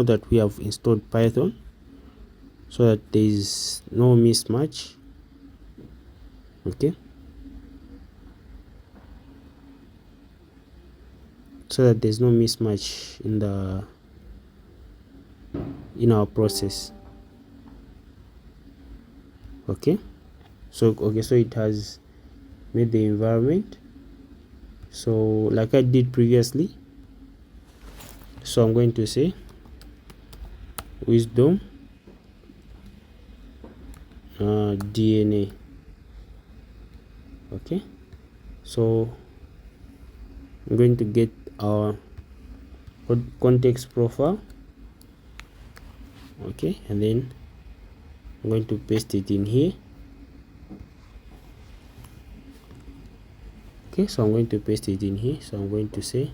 that we have installed Python, so that there is no mismatch. Okay, so that there's no mismatch in our process. Okay, so so it has made the environment, so like I did previously. So I'm going to say wisdom DNA. Okay, so I'm going to get our context profile. Okay, and then I'm going to paste it in here. Okay, so I'm going to paste it in here. So I'm going to say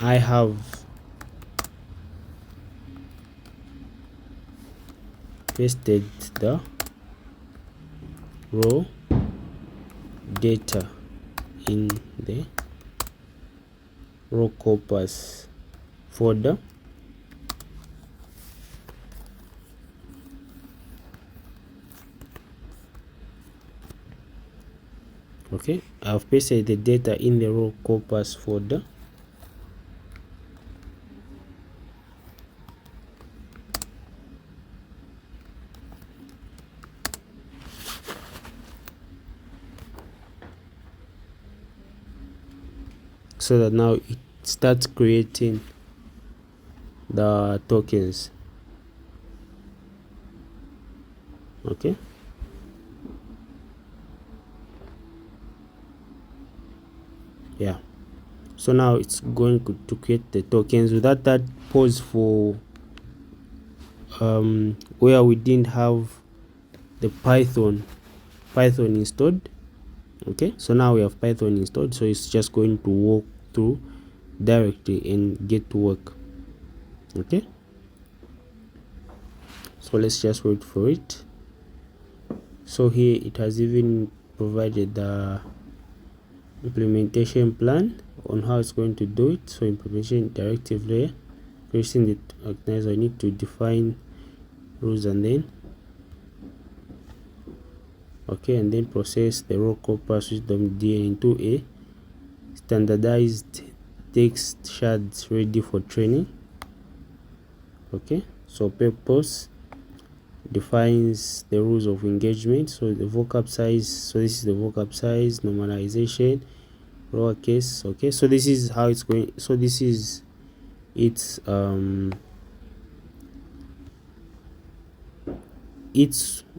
I have pasted the raw data in the raw corpus folder. Okay, I've pasted the data in the raw corpus folder. So that now it starts creating the tokens. Okay, yeah, so now it's going to create the tokens. Without that pause for where we didn't have the python installed. Okay, so now we have python installed, so it's just going to walk through directly and get to work. Okay, so let's just wait for it. So here it has even provided the implementation plan on how it's going to do it. So implementation directive layer, creating the organizer. I need to define rules, and then okay, and then process the raw corpus wisdom DN into a standardized text shards ready for training. Okay, so purpose defines the rules of engagement. So the vocab size, so this is the vocab size, normalization, lowercase. Okay, so this is how it's going. So this is its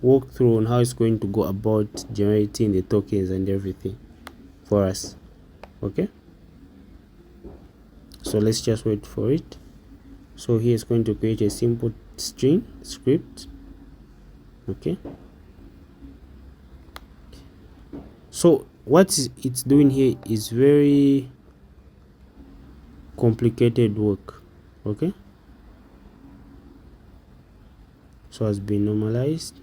walkthrough on how it's going to go about generating the tokens and everything for us. Okay, so let's just wait for it. So here it's going to create a simple string script. Okay, so what it's doing here is very complicated work. Okay, so has been normalized.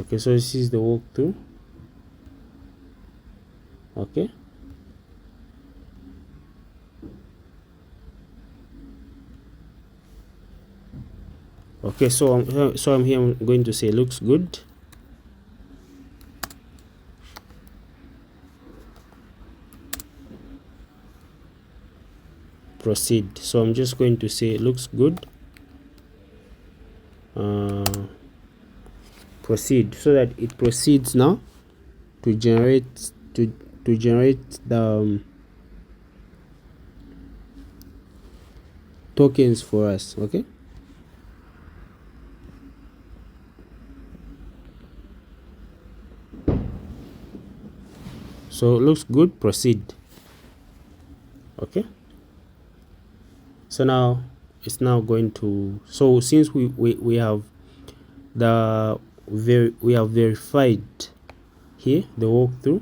Okay, so this is the walkthrough. Okay, okay, so I'm here, I'm going to say looks good. Proceed. So I'm just going to say looks good. Proceed, so that it proceeds now to generate the tokens for us. Okay, so it looks good. Proceed. Okay, so now it's now going to, so since we have we have verified here the walkthrough,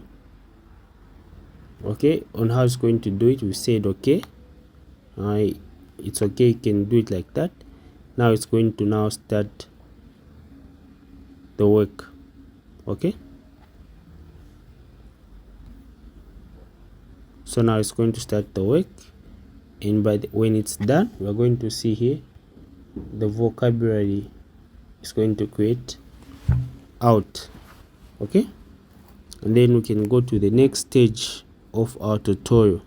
okay, on how it's going to do it. We said okay, it's okay, you can do it like that. Now it's going to now start the work. Okay, so now it's going to start the work, and when it's done, we're going to see here the vocabulary is going to create out. Okay, and then we can go to the next stage of our tutorial.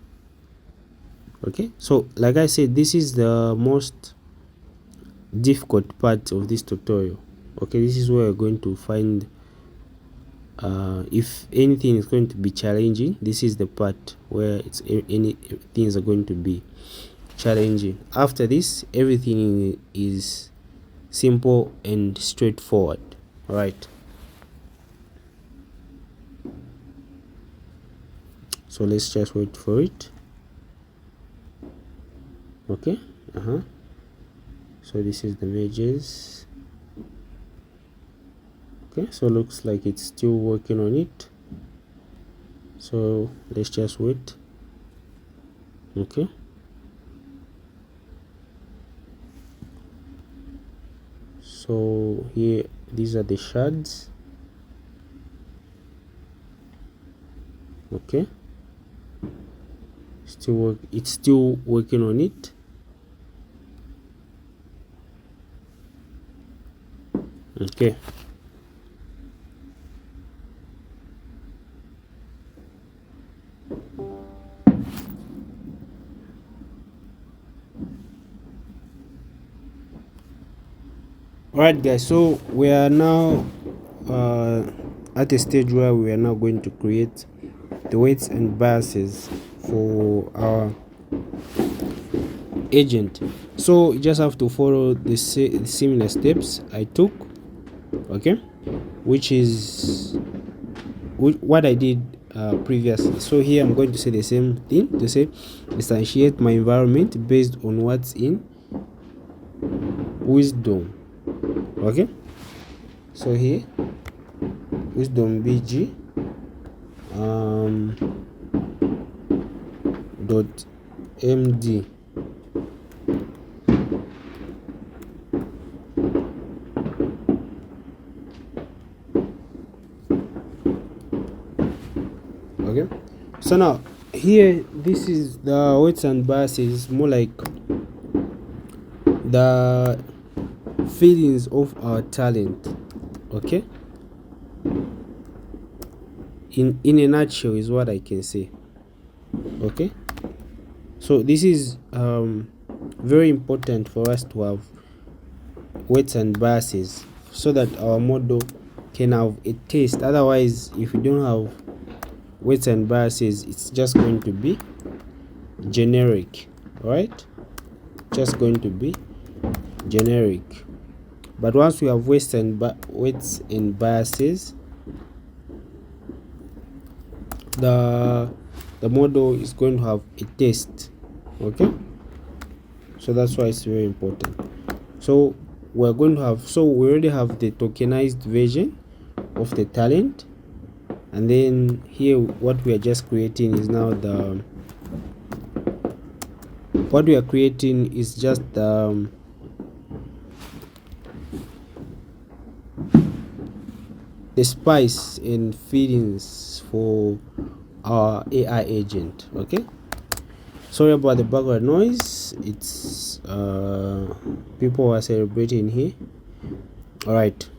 Okay, so like I said, this is the most difficult part of this tutorial. Okay, this is where we're going to find if anything is going to be challenging. This is the part where any things are going to be challenging. After this, everything is simple and straightforward. All right, so let's just wait for it. Okay, so this is the images. Okay, so looks like it's still working on it, so let's just wait. Okay, so here these are the shards. Okay, it's still working on it. Okay. Alright guys, so we are now at a stage where we are now going to create the weights and biases for our agent. So you just have to follow the similar steps I took, okay, which is what I did previously. So here I'm going to say the same thing, to say instantiate my environment based on what's in wisdom. Okay, so here wisdom bg dot md. Okay, so now here this is the weights and biases, more like the feelings of our talent. Okay, in a nutshell is what I can say. Okay, so this is very important for us to have weights and biases so that our model can have a taste. Otherwise, if you don't have weights and biases, it's just going to be generic. All right, just going to be generic. But once we have weights and biases, the model is going to have a taste. Okay, so that's why it's very important. So we're going to have, so we already have the tokenized version of the talent, and then here what we are just creating is now the what we are creating is just the spice and feelings for our AI agent. Okay, sorry about the background noise, it's people are celebrating here. All right,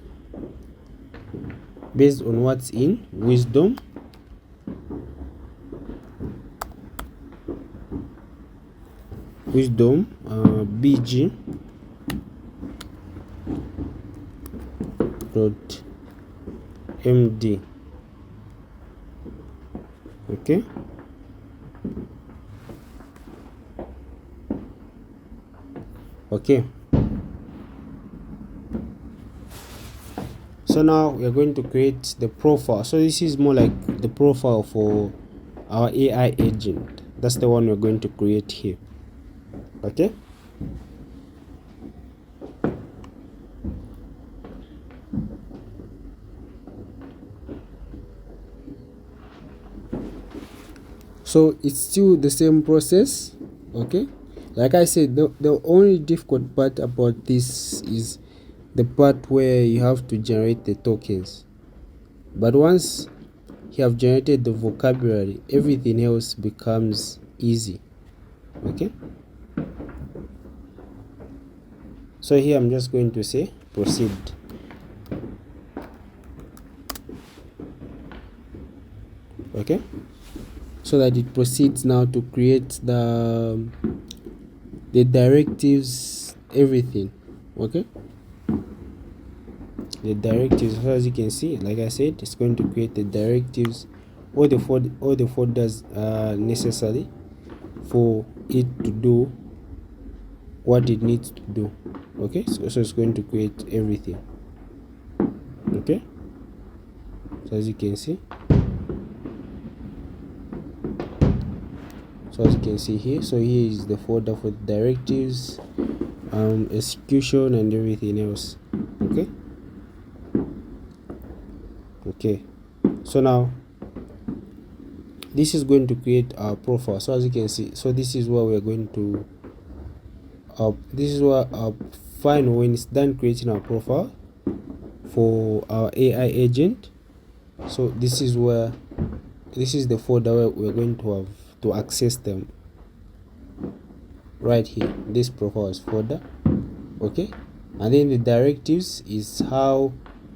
based on what's in wisdom bg dot md. Okay, okay, so now we are going to create the profile. So this is more like the profile for our AI agent. That's the one we're going to create here. Okay, so it's still the same process. Okay, like I said, the only difficult part about this is the part where you have to generate the tokens. But once you have generated the vocabulary, everything else becomes easy. Okay, so here I'm just going to say proceed. Okay, so that it proceeds now to create the directives, everything. Okay, the directives, as you can see, like I said, it's going to create the directives, all the folders necessary for it to do what it needs to do. Okay, so it's going to create everything. Okay, so as you can see, here, so here is the folder for the directives, execution and everything else. Okay, okay, so now this is going to create our profile. So as you can see, so this is where we're going to this is where our final, when it's done creating our profile for our AI agent, so this is where, this is the folder where we're going to have to access them. Right here, this profiles folder. Okay, and then the directives is how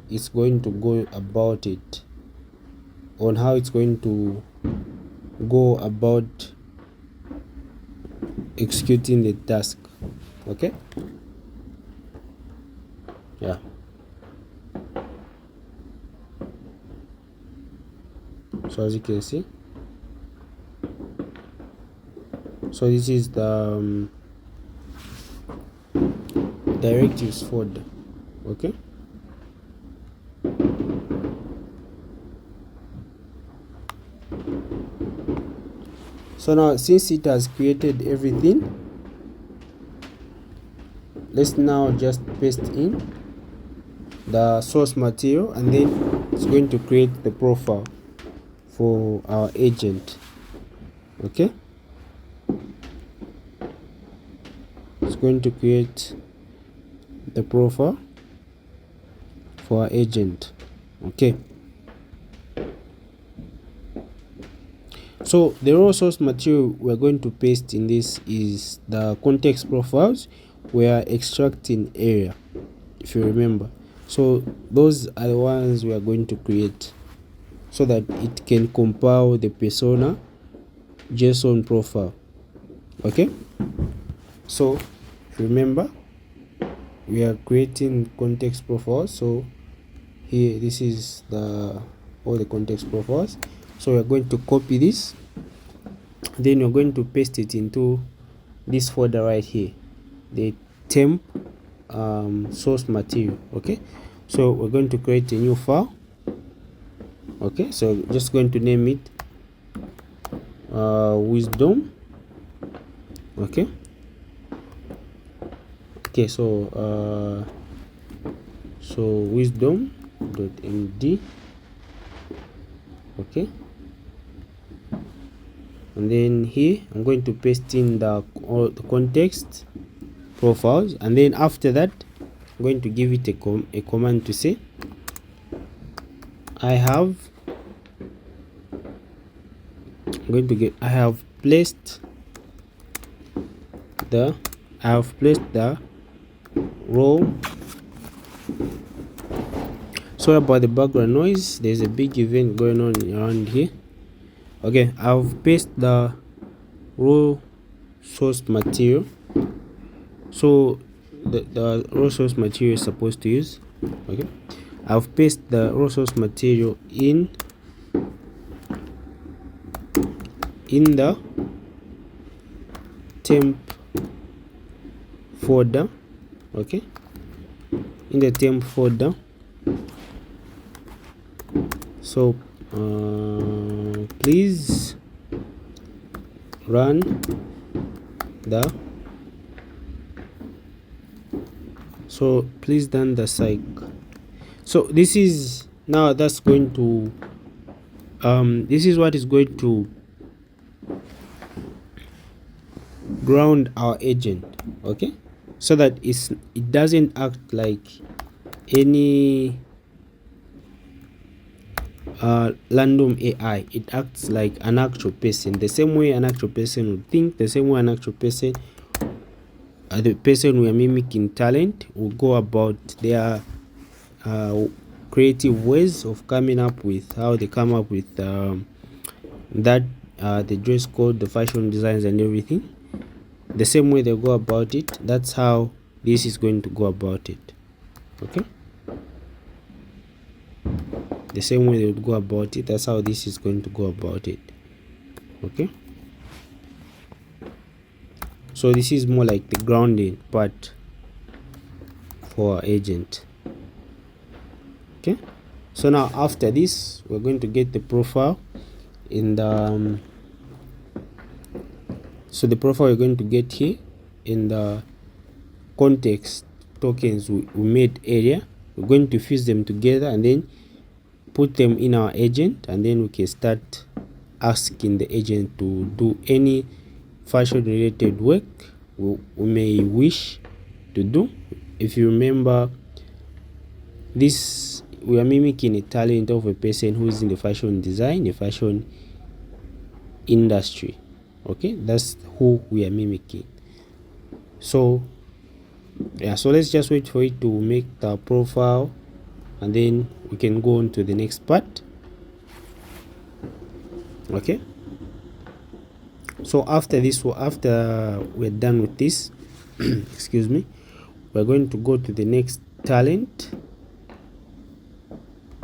it's going to go about it, on how it's going to go about executing the task. Okay, yeah. So as you can see, so this is the directives folder. Okay, so now since it has created everything, let's now just paste in the source material, and then it's going to create the profile for our agent. Okay, it's going to create the profile for our agent. Okay, so the raw source material we're going to paste in this is the context profiles we are extracting area, if you remember. So those are the ones we are going to create so that it can compile the persona JSON profile. Okay, so if you remember, we are creating context profiles. So here, this is all the context profiles. So we are going to copy this, then we're going to paste it into this folder right here, the temp source material. Okay, so we're going to create a new file. Okay, so just going to name it wisdom. Okay, so wisdom.md. okay, and then here I'm going to paste in all the context profiles, and then after that I'm going to give it a command to say I have placed the raw. Sorry about the background noise, there's a big event going on around here. Okay, I've pasted the raw source material. So the raw source material is supposed to use. Okay, I've pasted the raw source material in the temp folder. Okay, in the temp folder. So please run the cyc. So this is now that's going to this is what is going to ground our agent. Okay, so that it doesn't act like any random AI. It acts like an actual person, the same way an actual person would think, the same way an actual person, the person we are mimicking talent, will go about their creative ways of coming up with how they come up with the dress code, the fashion designs and everything. The same way they go about it, that's how this is going to go about it. Okay, the same way they would go about it, that's how this is going to go about it. Okay, so this is more like the grounding part for our agent. Okay, so now after this we're going to get the profile in the so the profile we're going to get here in the context tokens we made earlier. We're going to fuse them together and then put them in our agent, and then we can start asking the agent to do any fashion related work we may wish to do. If you remember, this we are mimicking a talent of a person who is in the fashion design, the fashion industry. Okay, that's who we are mimicking. So Yeah, so let's just wait for it to make the profile, and then we can go on to the next part. Okay, so after we're done with this excuse me, we're going to go to the next talent.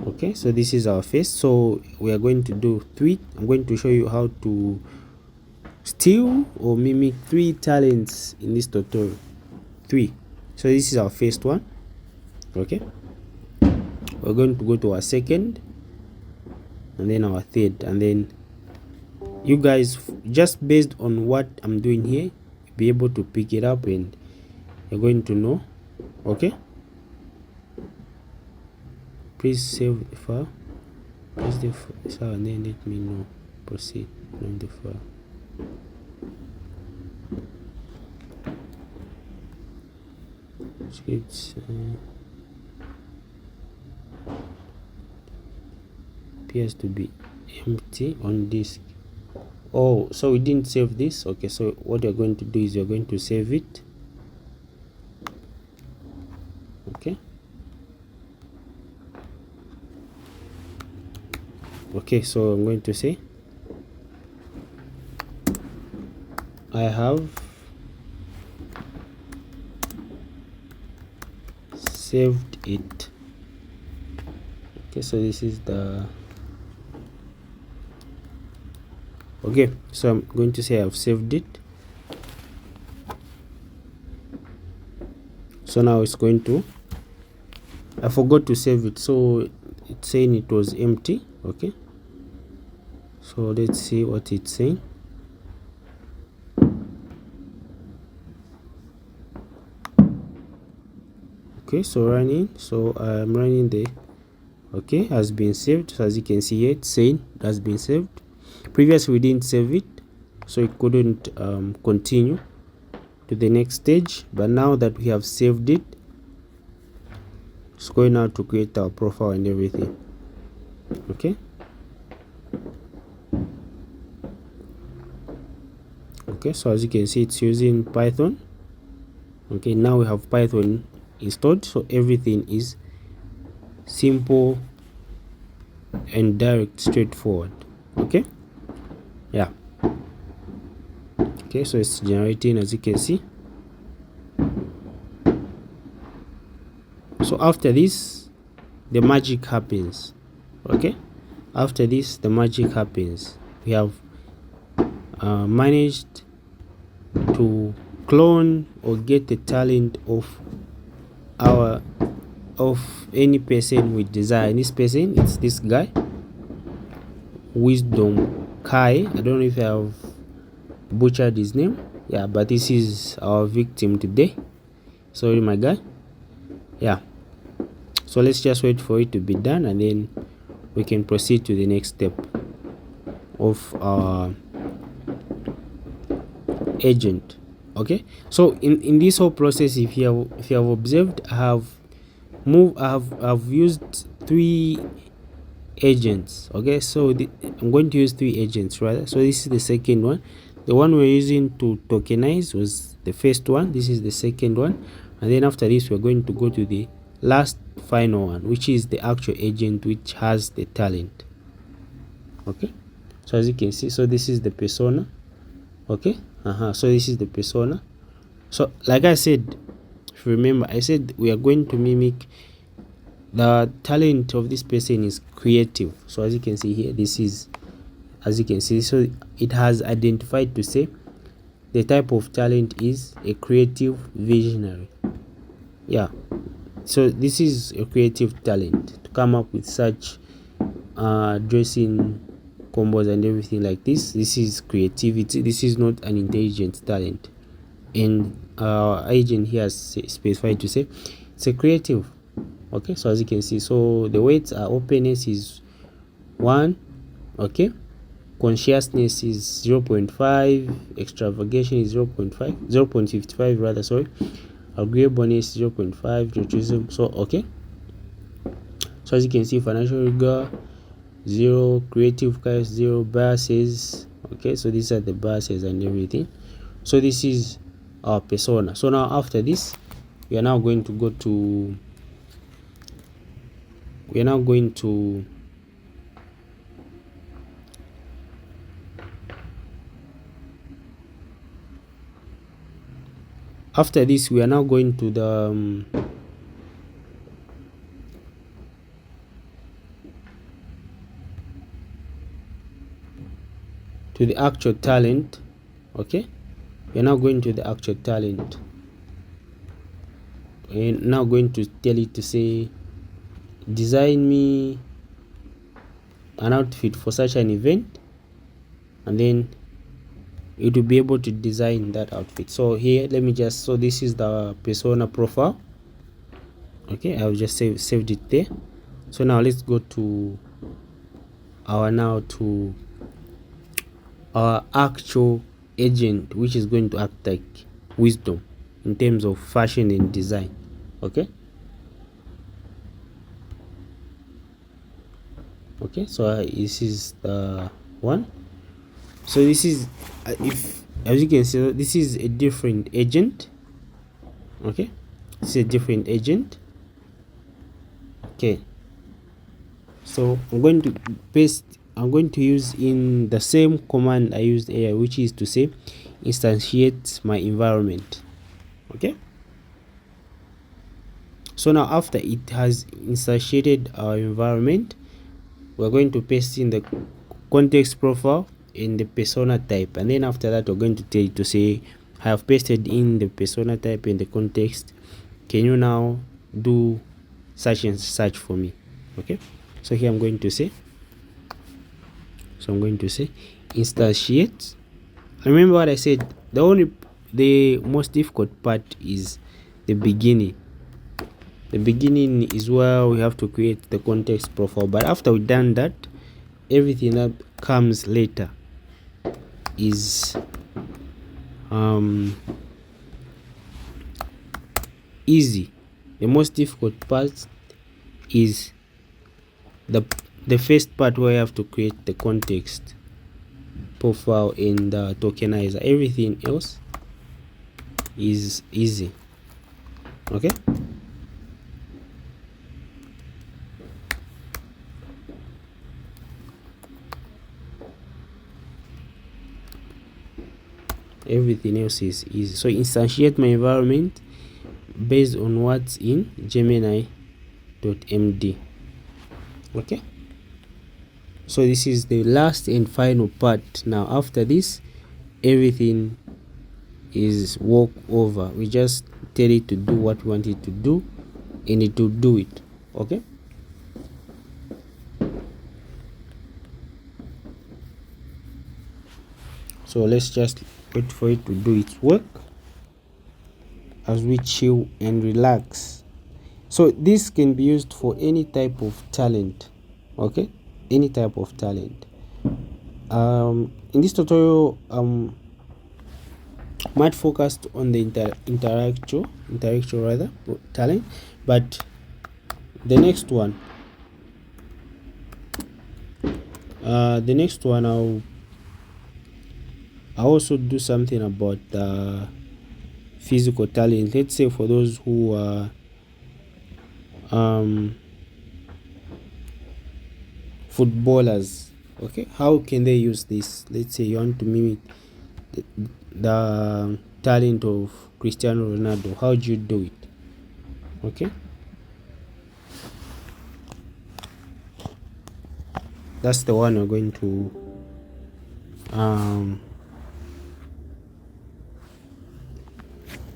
Okay, so this is our face, so we are going to do 3. I'm going to show you how to steal or mimic 3 talents in this tutorial. 3. So this is our first one. Okay, we're going to go to our second, and then our third, and then you guys, just based on what I'm doing here, be able to pick it up and you're going to know. Okay, please save the file, press the file, and then let me know. Proceed on the file. It appears to be empty on disk. Oh, so we didn't save this. Okay, so what you're going to do is you're going to save it. Okay, okay, so I'm going to say I have saved it. Okay, so this is the okay, so I'm going to say I've saved it. So now it's going to, I forgot to save it, so it's saying it was empty. Okay, so let's see what it's saying. Okay, so running, so I'm running the, okay, has been saved. So as you can see here, it's saying it has been saved. Previously we didn't save it, so it couldn't continue to the next stage, but now that we have saved it, it's going now to create our profile and everything. Okay, okay, so as you can see, it's using Python. Okay, now we have Python installed, so everything is simple and direct, straightforward. Okay, yeah, okay, so it's generating, as you can see. So after this, the magic happens. Okay, after this, the magic happens. We have managed to clone or get the talent of any person we desire. And this person, it's this guy, Wisdom Kai. I don't know if I have butchered his name. Yeah, but this is our victim today. Sorry, my guy. Yeah, so let's just wait for it to be done, and then we can proceed to the next step of our agent. Okay, so in this whole process, if you have observed, I've used 3 agents. Okay, so I'm going to use 3 agents rather. So this is the second one. The one we're using to tokenize was the first one. This is the second one, and then after this we're going to go to the last final one, which is the actual agent which has the talent. Okay, so as you can see, so this is the persona. Okay, so this is the persona. So like I said, if you remember, I said we are going to mimic the talent of this person is creative. So as you can see here, this is, as you can see, so it has identified to say the type of talent is a creative visionary. Yeah, so this is a creative talent to come up with such dressing combos and everything like this. This is creativity. This is not an intelligent talent, and our agent here has specified to say it's a creative. Okay, so as you can see, so the weights are openness is 1. Okay, consciousness is 0.5, extravagation is 0.55 rather, sorry, agreeableness 0.5, patriotism. So okay, so as you can see, financial rigor 0, creative chaos 0, biases. Okay, so these are the biases and everything. So this is our persona. So now after this, we are now going to go to after this we are now going to the actual talent. Okay, we are now going to the actual talent, and now going to tell it to say design me an outfit for such an event, and then it will be able to design that outfit. So here, let me just, so this is the persona profile. Okay, I'll just saved it there. So now let's go to our actual agent, which is going to act like wisdom in terms of fashion and design. Okay, so this is the one. So this is if, as you can see, this is a different agent. Okay, it's a different agent. Okay, so I'm going to use in the same command I used here, which is to say instantiate my environment. Okay, so now after it has instantiated our environment, we're going to paste in the context profile in the persona type, and then after that we're going to tell it to say I have pasted in the persona type in the context, can you now do such and such for me? Okay, so here I'm going to say instantiate. Remember what I said, the most difficult part is the beginning. The beginning is where we have to create the context profile, but after we've done that, everything that comes later is easy. The most difficult part is the first part where you have to create the context profile and the tokenizer. Everything else is easy. Okay, everything else is easy. So instantiate my environment based on what's in Gemini.md. okay, so this is the last and final part. Now after this, everything is walk over. We just tell it to do what we want it to do, and it will do it. Okay, so let's just wait for it to do its work as we chill and relax. So this can be used for any type of talent. Okay, any type of talent. In this tutorial, might focused on the intellectual talent, but the next one I'll also do something about the physical talent. Let's say for those who are footballers. Okay, how can they use this? Let's say you want to mimic the talent of Cristiano Ronaldo. How do you do it? Okay, that's the one we're going to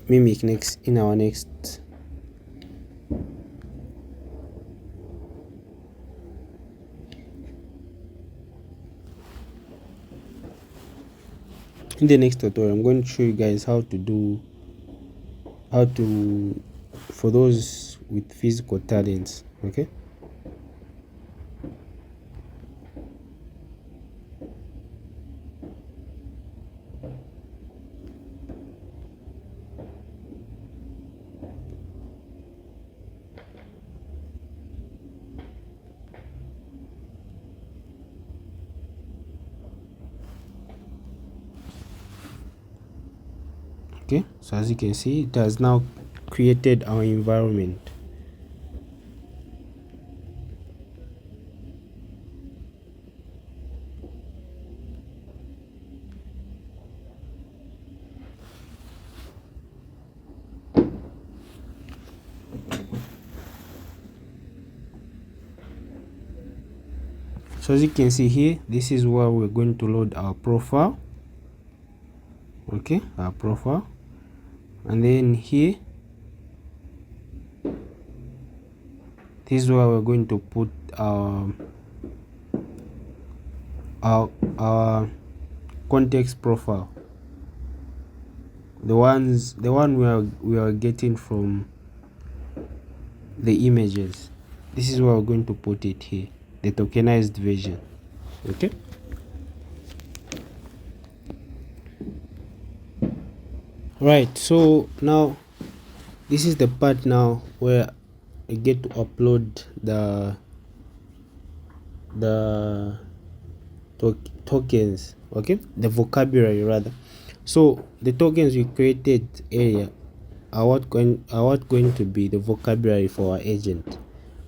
mimic next in our next in the next tutorial. I'm going to show you guys how to for those with physical talents. Okay, so as you can see, it has now created our environment. So as you can see here, this is where we're going to load our profile. Okay, our profile, and then here, this is where we're going to put our context profile, the one we are getting from the images. This is where we're going to put it here, the tokenized version. Okay, right. So now this is the part now where I get to upload the tokens. Okay, the vocabulary rather. So the tokens we created earlier are what going to be the vocabulary for our agent,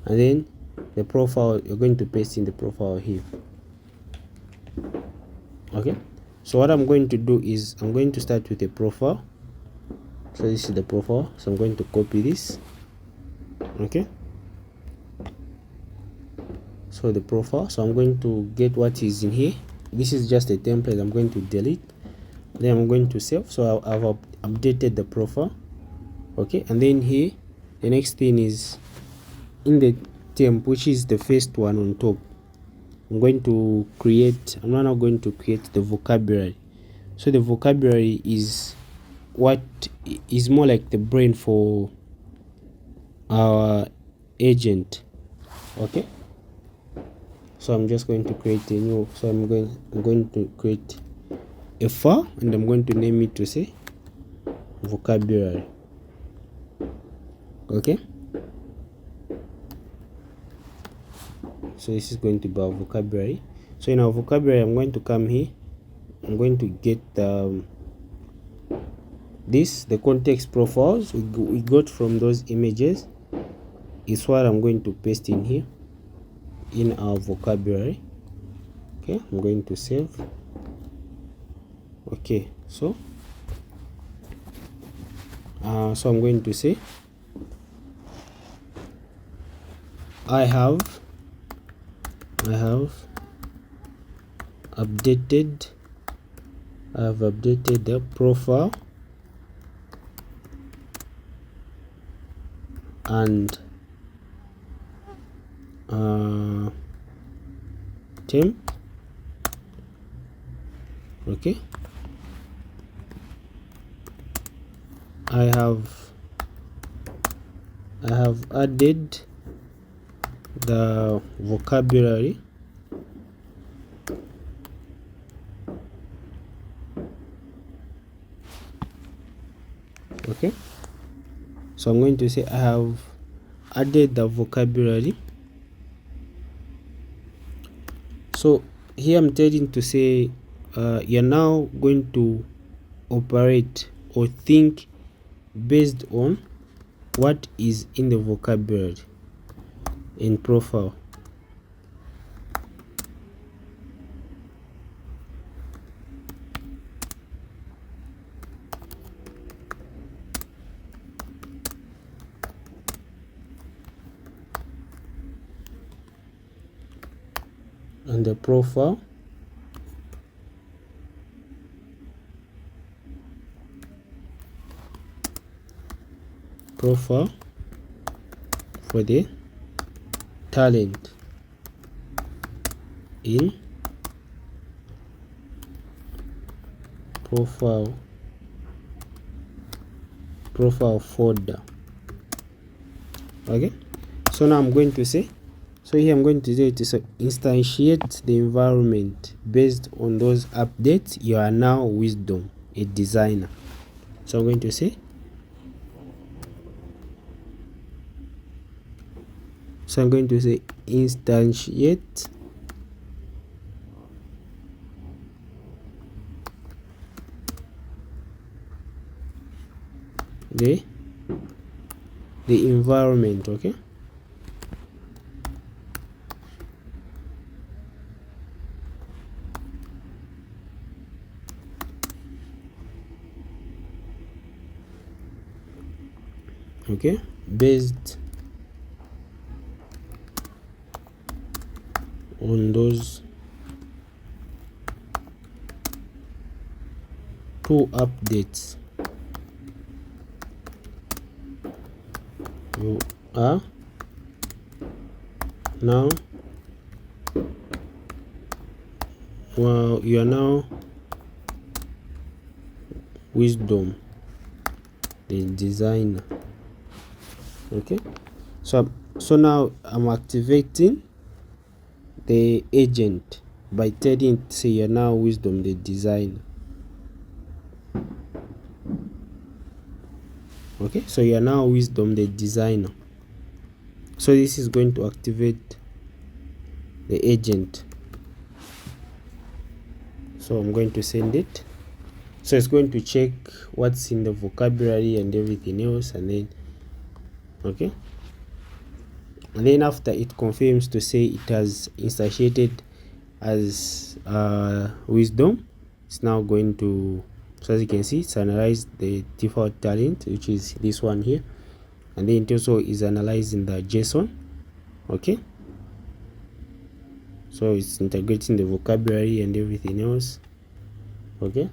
and then the profile, you're going to paste in the profile here. Okay, so what I'm going to do is I'm going to start with a profile. So this is the profile, so I'm going to copy this. Okay, so the profile, so I'm going to get what is in here. This is just a template. I'm going to delete, then I'm going to save. So I've updated the profile. Okay, and then here the next thing is in the temp, which is the first one on top. I'm now going to create the vocabulary. So the vocabulary is what is more like the brain for our agent. Okay, so I'm just going to create a new, so I'm going to create a file, and I'm going to name it to say vocabulary. Okay, so this is going to be our vocabulary. So in our vocabulary, I'm going to come here, I'm going to get the context profiles we got from those images is what I'm going to paste in here in our vocabulary. Okay, I'm going to save. Okay, so I'm going to say I have updated the profile and temp. Okay, I have added the vocabulary okay, so I'm going to say I have added the vocabulary. So here I'm telling to say you're now going to operate or think based on what is in the vocabulary in profile. And the profile for the talent in profile folder. Okay, so now I'm going to say, so here I'm going to say to instantiate the environment based on those updates. You are now Wisdom, a designer. So I'm going to say, instantiate the the environment. Okay, okay, based on those two updates, you are now you are now Wisdom the designer. Okay, so now I'm activating the agent by telling it, say you're now Wisdom the designer. Okay, so you're now Wisdom the designer. So this is going to activate the agent. So I'm going to send it. So it's going to check what's in the vocabulary and everything else, and then okay, and then after it confirms to say it has instantiated as Wisdom, it's now going to, so as you can see, it's analyzed the default talent, which is this one here, and then it also is analyzing the JSON. Okay, so it's integrating the vocabulary and everything else. Okay,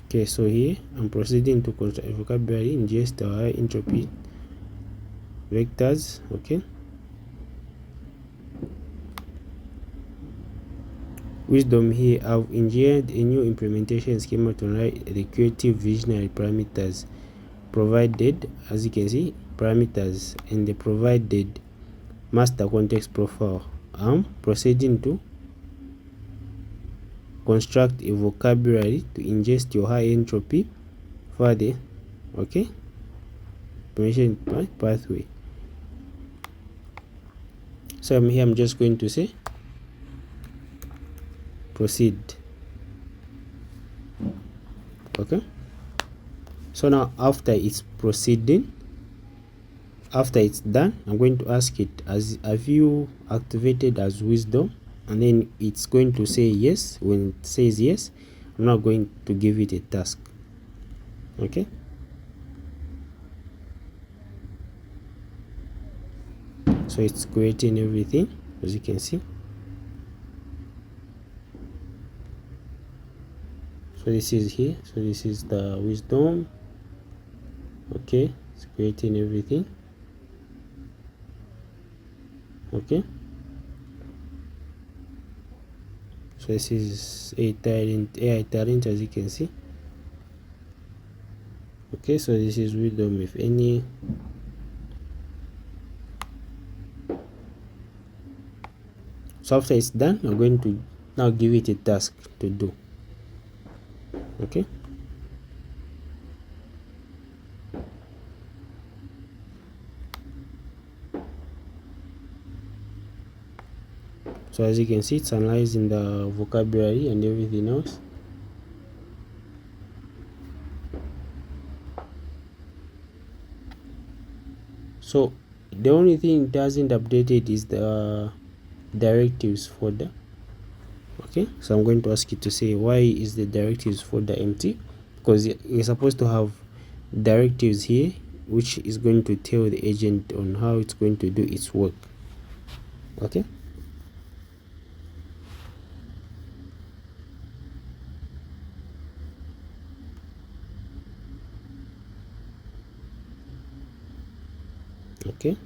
okay, so here I'm proceeding to construct a vocabulary in GSTOR entropy vectors. Okay, Wisdom here, I've engineered a new implementation schema to write the creative visionary parameters provided, as you can see, parameters and the provided master context profile. I'm proceeding to construct a vocabulary to ingest your high entropy for the okay information pathway. So I'm just going to say proceed. Okay, so now after it's proceeding, after it's done, I'm going to ask it, as have you activated as Wisdom, and then it's going to say yes. When it says yes, I'm not going to give it a task. Okay, so it's creating everything, as you can see. So this is here, so this is the Wisdom. Okay, it's creating everything. Okay, so this is AI talent, as you can see. Okay, so this is Wisdom, if any. So after it's done, I'm going to now give it a task to do. Okay, so as you can see, it's analyzing the vocabulary and everything else. So the only thing it hasn't updated is the directives folder. Okay, so I'm going to ask you to say, why is the directives folder empty? Because you're supposed to have directives here, which is going to tell the agent on how it's going to do its work. Okay, okay,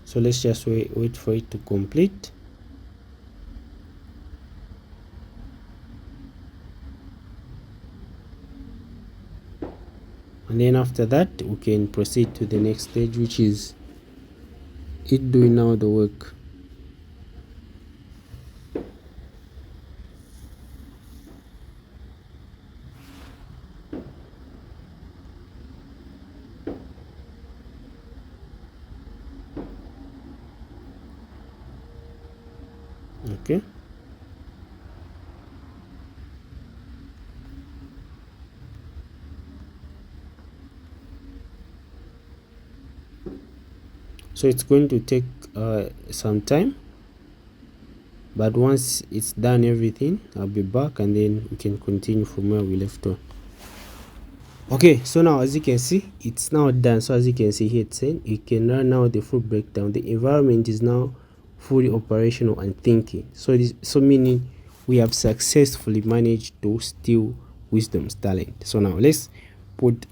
so let's just wait for it to complete. And then after that, we can proceed to the next stage, which is it doing now the work. So it's going to take some time, but once it's done everything, I'll be back and then we can continue from where we left on. Okay, so now as you can see, it's now done. So as you can see here, it's saying you can run now the full breakdown. The environment is now fully operational and thinking. So this meaning we have successfully managed to steal Wisdom's talent. So now let's put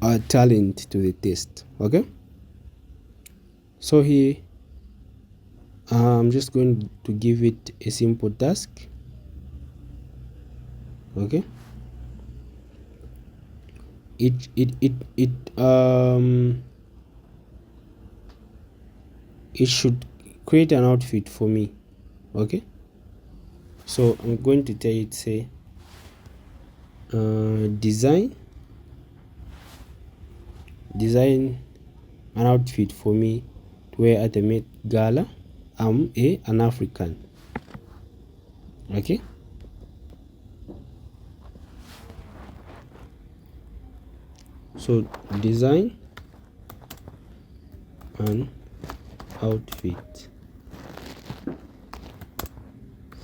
our talent to the test. Okay, so here I'm just going to give it a simple task. Okay, it should create an outfit for me. Okay, so I'm going to tell it, say design an outfit for me to wear at the Met Gala. I'm an African. Okay, so design an outfit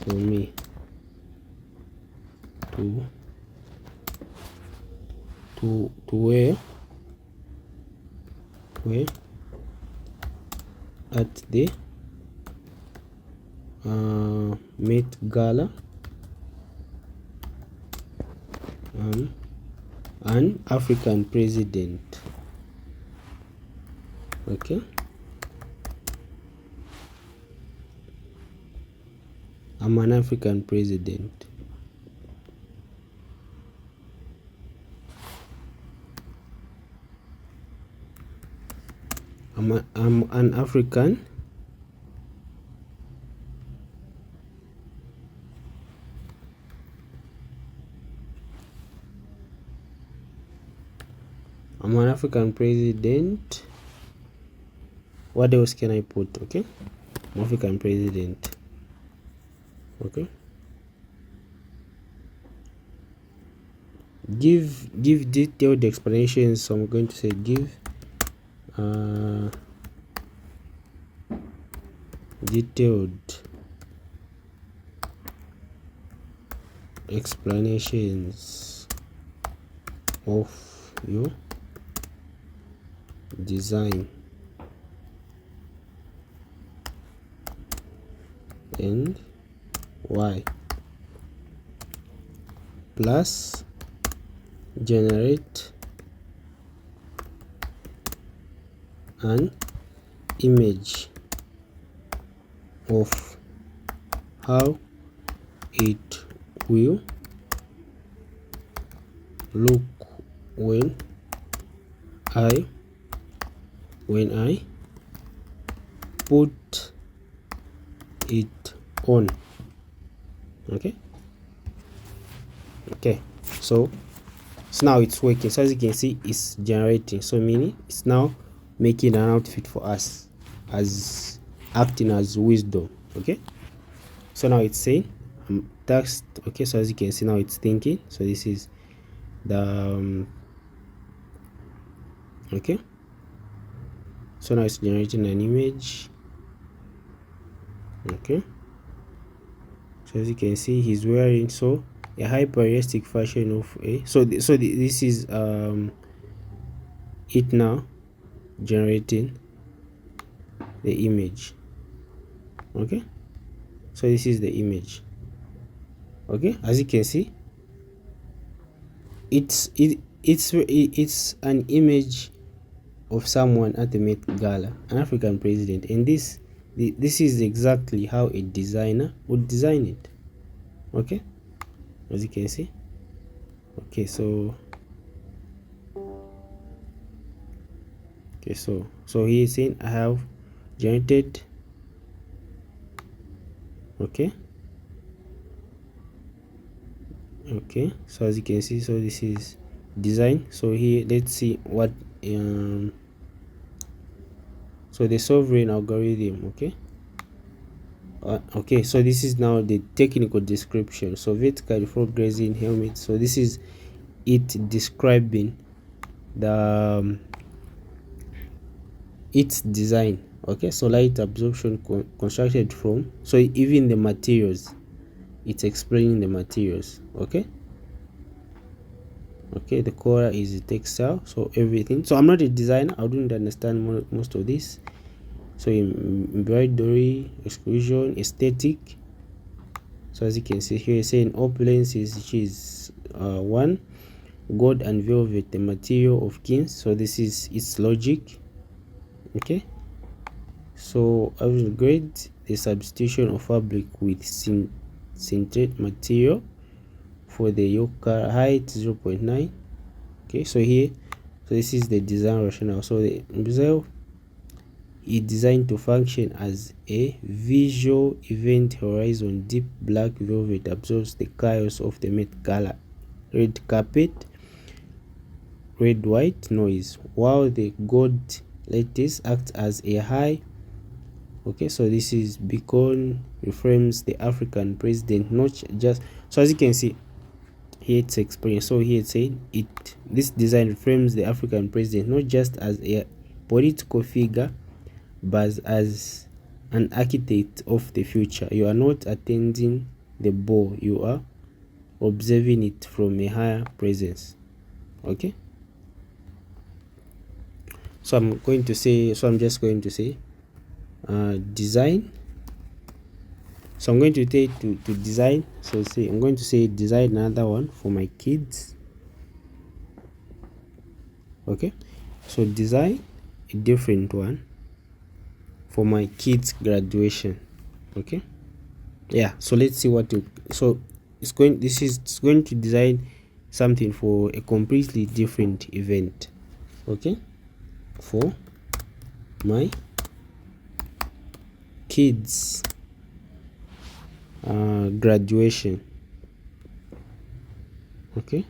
for me to wear at the Met Gala. An African president. Okay, I'm an African president. I'm an African president. What else can I put? Okay, I'm African president. Okay, give detailed explanations. So I'm going to say give detailed explanations of your design and why, plus generate an image of how it will look when I put it on. Okay, so now it's working. So as you can see, it's generating, so meaning it's now making an outfit for us, as acting as Wisdom. Okay, so now it's saying text. Okay, so as you can see, now it's thinking. So this is the okay, so now it's generating an image. Okay, so as you can see, he's wearing a hyper-realistic fashion of a this is it now generating the image. Okay, so this is the image. Okay, as you can see, it's an image of someone at the Met Gala, an African president, and this is exactly how a designer would design it. Okay, as you can see. Okay, so he is saying I have generated. Okay, so as you can see, so this is design. So here, let's see what so the sovereign algorithm. Okay, so this is now the technical description. So vertical default grazing helmet. So this is it describing the its design. Okay, so light absorption constructed from, so even the materials, it's explaining the materials. Okay, the color is textile, so everything. So I'm not a designer, I wouldn't understand most of this. So embroidery, exclusion, aesthetic. So as you can see here, saying opulence is, which is 1, gold and velvet, the material of kings. So this is its logic. Okay, so average grade, the substitution of fabric with synthetic material for the yoke height 0.9. Okay, so here, so this is the design rationale. So the result is designed to function as a visual event horizon. Deep black velvet absorbs the chaos of the Met Gala red carpet, red white noise, while the gold lattice acts as a high. Okay, so this is beacon reframes the African president, not just, so as you can see here it's explained. So here it's saying this design reframes the African president not just as a political figure but as an architect of the future. You are not attending the ball, you are observing it from a higher presence. Okay, so I'm just going to say design. So I'm going to take to design. So I'm going to say design another one for my kids. Okay, so design a different one for my kids graduation. Okay, yeah, so let's see what to, so it's going to design something for a completely different event. Okay, for my kids graduation. Okay,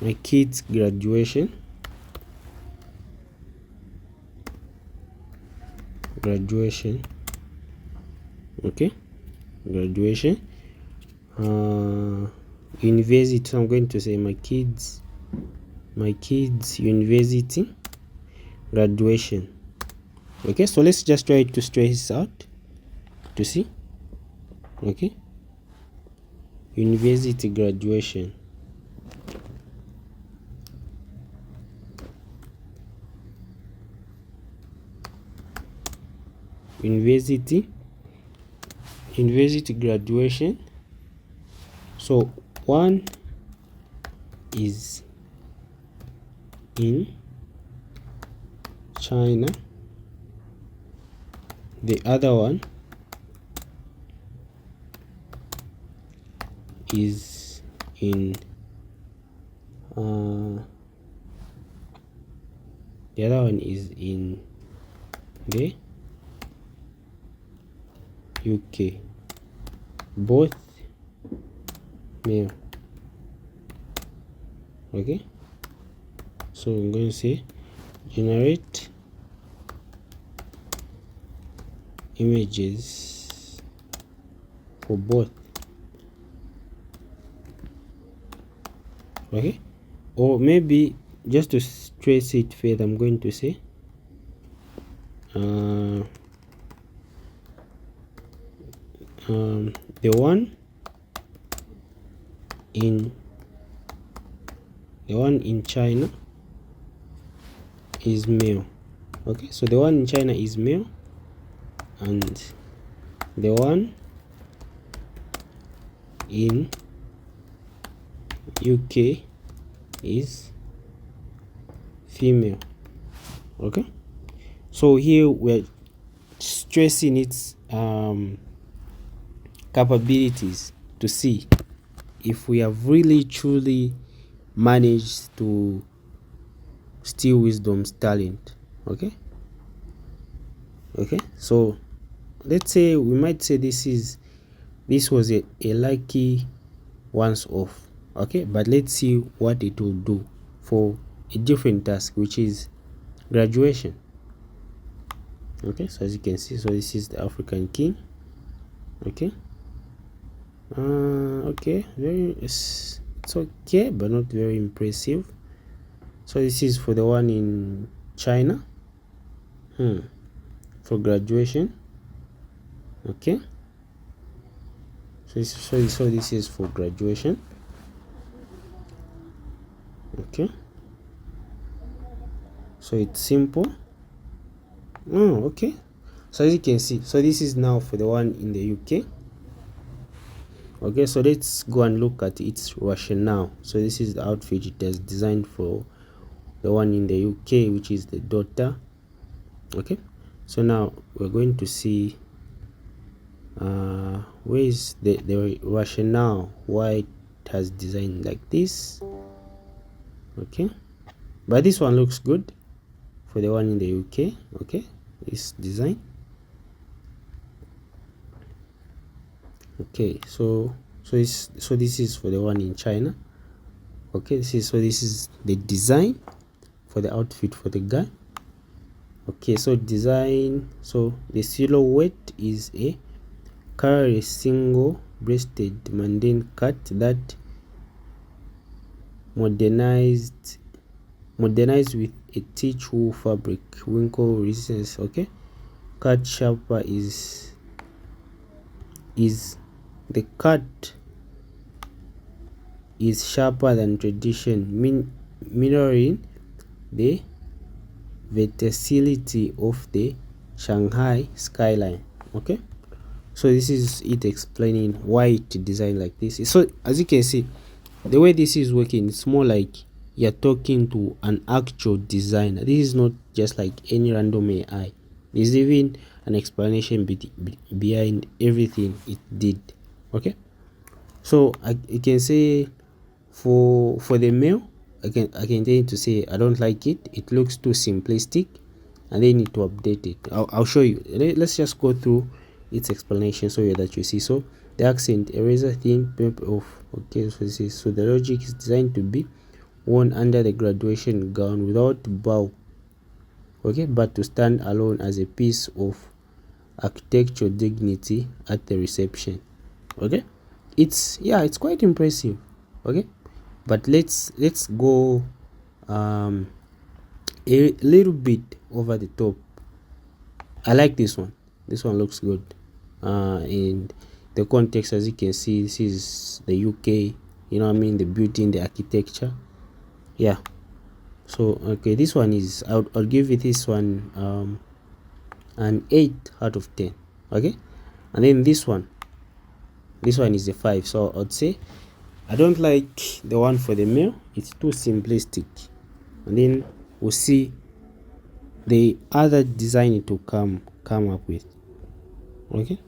my kids graduation. Okay, graduation. University. So I'm going to say my kids university graduation. Okay, so let's just try to stretch this out to see. Okay, university graduation. University graduation. So one is in China, the other one is in the UK, both male. Okay, so I'm going to say generate images for both. Okay, or maybe just to stress it further, I'm going to say the one in China is male. Okay, so the one in China is male and the one in UK is female. Okay, so here we're stressing its capabilities to see if we have really truly managed to steal wisdom's talent. Okay, so let's say we might say this was a lucky once off. Okay, but let's see what it will do for a different task, which is graduation. Okay, so as you can see, so this is the African king. Okay, okay, it's okay, but not very impressive. So this is for the one in China, for graduation. Okay, so this is for graduation. Okay, so it's simple. Okay, so as you can see, so this is now for the one in the UK. Okay, so let's go and look at its rationale. So this is the outfit it has designed for the one in the UK, which is the daughter. Okay, so now we're going to see where is the rationale why it has designed like this. Okay, but this one looks good for the one in the UK. Okay, this design. Okay, so this is for the one in China. Okay, this is the design for the outfit for the guy. Okay, so design, so the silhouette is a curly single breasted mundane cut that modernized with a teak wool fabric, wrinkle resistance. Okay, cut sharper is the cut is sharper than tradition, mirroring the versatility of the Shanghai skyline. Okay, so this is it explaining why it designed like this. So as you can see, the way this is working, it's more like you're talking to an actual designer. This is not just like any random AI. There's even an explanation behind everything it did. Okay, so I can say for the male, I can tell you to say I don't like it. It looks too simplistic, and they need to update it. I'll show you. Let's just go through its explanation so that you see. So the accent, a razor thin pep of. Okay, so this is, so the logic is designed to be worn under the graduation gown without bow. Okay, but to stand alone as a piece of architectural dignity at the reception. Okay, it's quite impressive. Okay, but let's go a little bit over the top. I like this one. This one looks good. In the context, as you can see, this is the UK. You know what I mean? The beauty in the architecture. Yeah. So okay, this one is, I'll give it this one an 8 out of 10. Okay, and then this one is a 5. So I'd say I don't like the one for the male. It's too simplistic. And then we'll see the other design to come up with. Okay,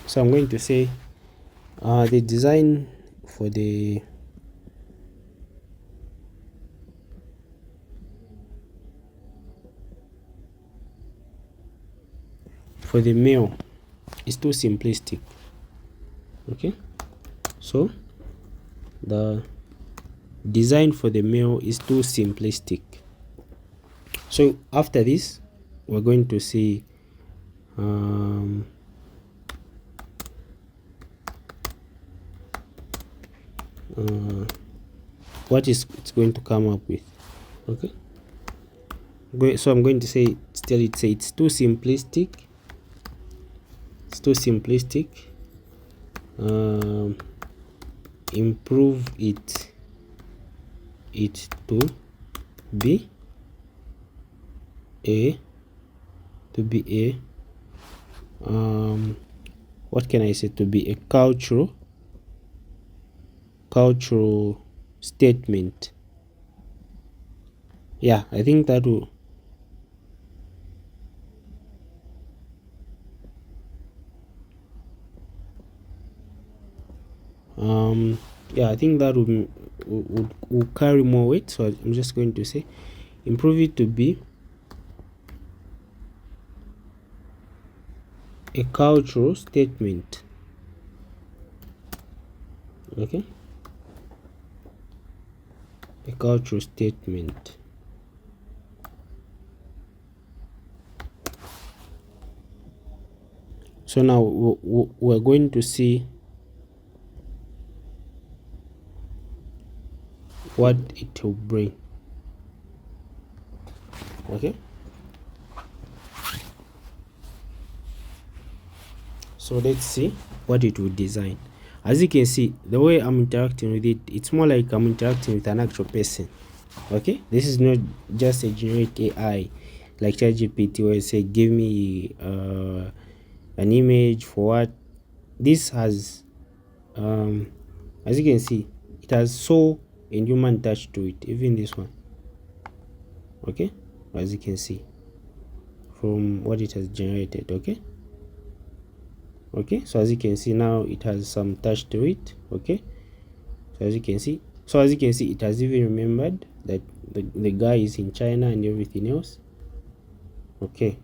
so I'm going to say the design for the male is too simplistic. Okay, so the design for the male is too simplistic. So after this, we're going to see what is it's going to come up with. Okay, so I'm going to say it's too simplistic. It's too simplistic. Improve it to be a what can I say, to be a cultural statement. Yeah, I think that will yeah, I think that will carry more weight. So I'm just going to say improve it to be a cultural statement. Okay, a cultural statement. So now we're going to see what it will bring. Okay, so let's see what it will design. As you can see, the way I'm interacting with it, it's more like I'm interacting with an actual person. Okay, this is not just a generic AI like ChatGPT where you say give me an image for what. This has as you can see, it has soul and human touch to it, even this one. Okay, as you can see from what it has generated. Okay, so as you can see now, it has some touch to it. Okay, so as you can see, it has even remembered that the guy is in China and everything else. Okay,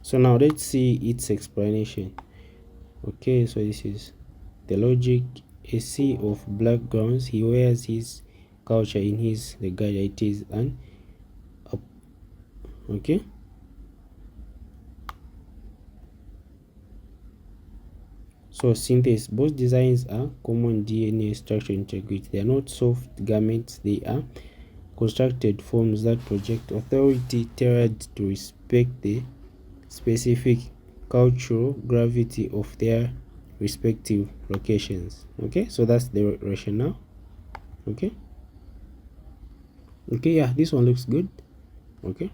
so now let's see its explanation. Okay, so this is the logic. A sea of black grounds, he wears his culture in his the guy it is and okay. So synthesis, both designs are common DNA structure integrity. They are not soft garments, they are constructed forms that project authority tailored to respect the specific cultural gravity of their respective locations. Okay, so that's the rationale. Okay, yeah, this one looks good. Okay,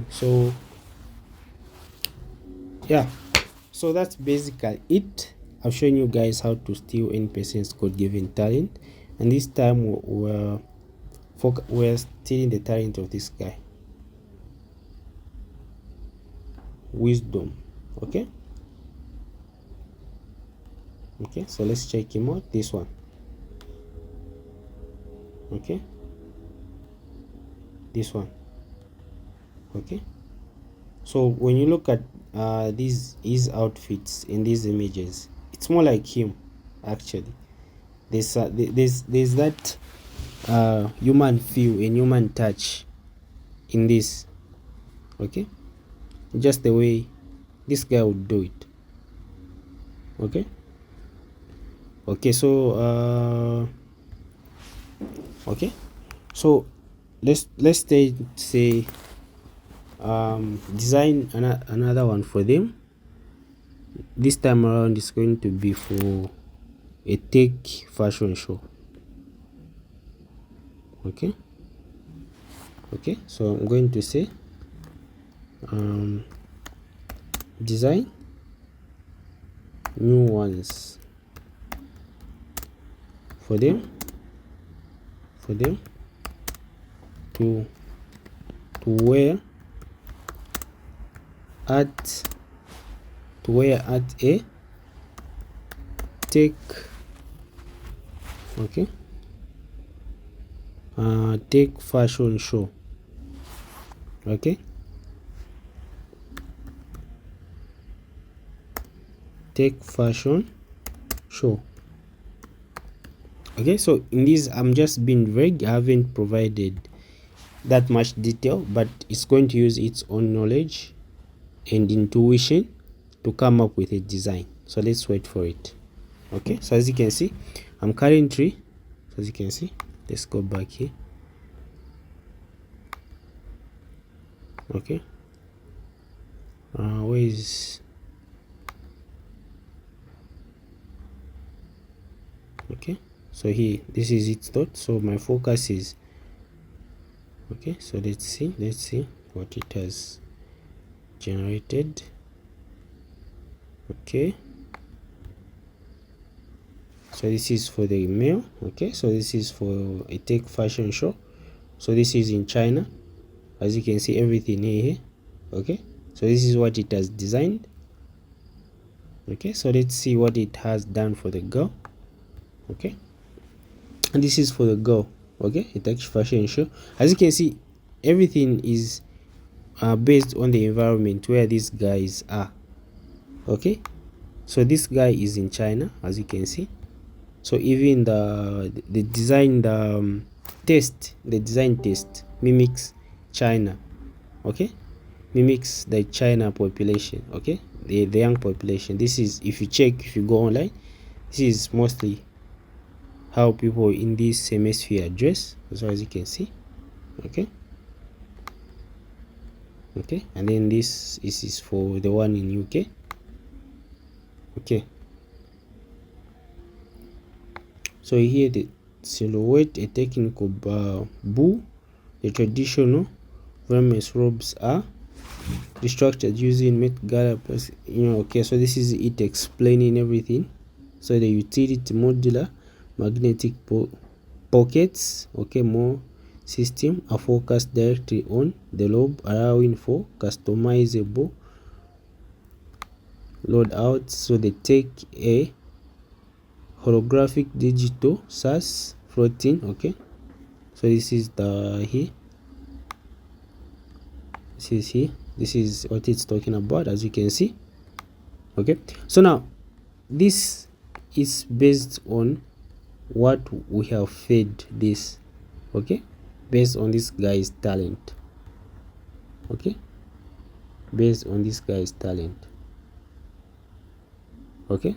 so yeah, so that's basically it. I've shown you guys how to steal any person's God-given talent, and this time we're stealing the talent of this guy. Wisdom. Okay, so let's check him out. This one. Okay, this one. Okay, so when you look at his outfits in these images, it's more like him actually. There's that human feel and human touch in this. Okay, just the way this guy would do it. Okay, so okay, so let's say design another one for them. This time around it's going to be for a tech fashion show. Okay, so I'm going to say design new ones for them to wear at a tech tech fashion show. Okay, tech fashion show. Okay, so in this I'm just being vague. I haven't provided that much detail, but it's going to use its own knowledge and intuition to come up with a design. So let's wait for it. Okay, so as you can see, I'm currently, as you can see, let's go back here. Okay, where is, okay, so here this is its dot, so my focus is okay. So let's see what it has generated. Okay, so this is for the male. Okay, so this is for a tech fashion show. So this is in China, as you can see everything here. Okay, so this is what it has designed. Okay, so let's see what it has done for the girl. Okay, and this is for the girl. Okay, a tech fashion show. As you can see, everything is based on the environment where these guys are. Okay, so this guy is in China, as you can see. So even the design, the the design test mimics China, okay, mimics the China population, okay, the young population. This is, if you go online, this is mostly how people in this hemisphere dress, as you can see, okay. And then this is for the one in UK, okay. So here the silhouette, a technical bow, the traditional Vermeer's robes are restructured using Met Gala, okay. So this is it explaining everything. So the utility, modular magnetic pockets, okay, more system are focused directly on the lobe, allowing for customizable loadouts. So they take a holographic digital SAS floating, okay. So this is the this is what it's talking about, as you can see, okay. So now this is based on what we have fed this, okay, based on this guy's talent, okay, based on this guy's talent, okay,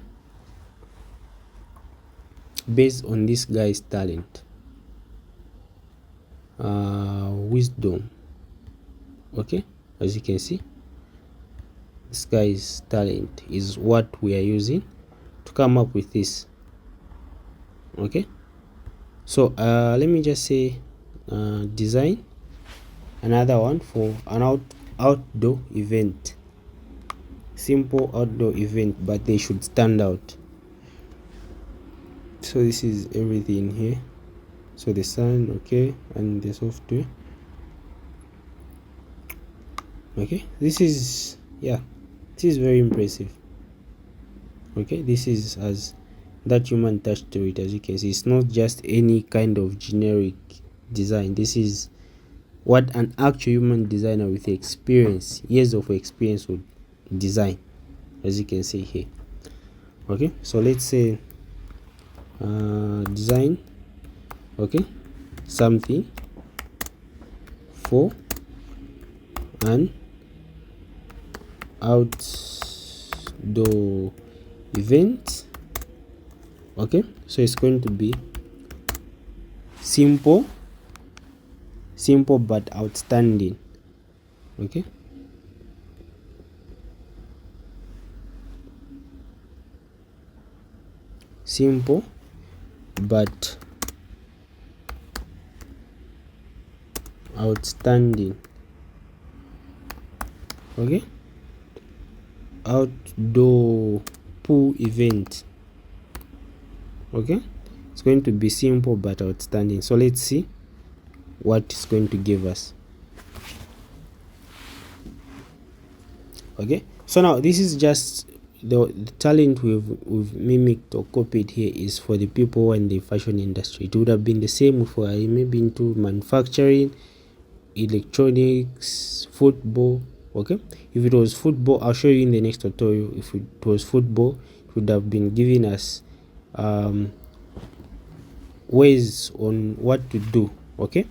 based on this guy's talent, wisdom, okay. As you can see, this guy's talent is what we are using to come up with this, okay. So let me just say design another one for an outdoor event, simple outdoor event, but they should stand out. So this is everything here. So the sun, okay, and the software, okay. This is, yeah, this is very impressive, okay. This is has that human touch to it. As you can see, it's not just any kind of generic design. This is what an actual human designer with experience, years of experience, would design, as you can see here, okay. So let's say design, okay, something for an outdoor event, okay. So it's going to be simple but outstanding, okay. Simple but outstanding, okay. Outdoor pool event, okay. It's going to be simple but outstanding. So let's see what it's going to give us, okay. So now this is just the talent we've mimicked or copied here is for the people in the fashion industry. It would have been the same for maybe into manufacturing, electronics, football, okay. If it was football, I'll show you in the next tutorial. If it was football, it would have been giving us ways on what to do, okay.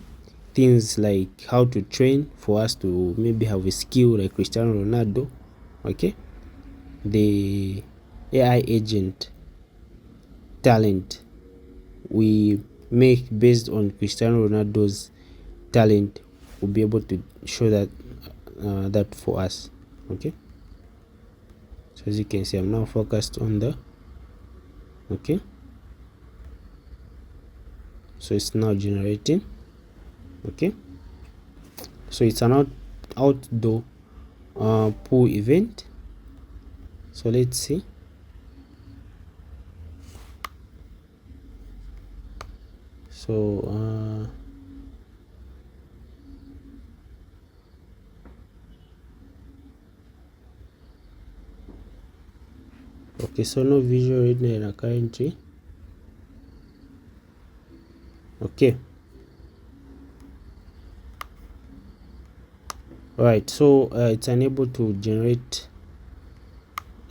Things like how to train for us to maybe have a skill like Cristiano Ronaldo, okay. The AI agent talent we make based on Cristiano Ronaldo's talent will be able to show that that for us, okay. So as you can see, I'm now focused on the, okay. So it's now generating, okay. So it's an outdoor pool event. So let's see. So okay, so no visual reader currently, okay. All right, so it's unable to generate.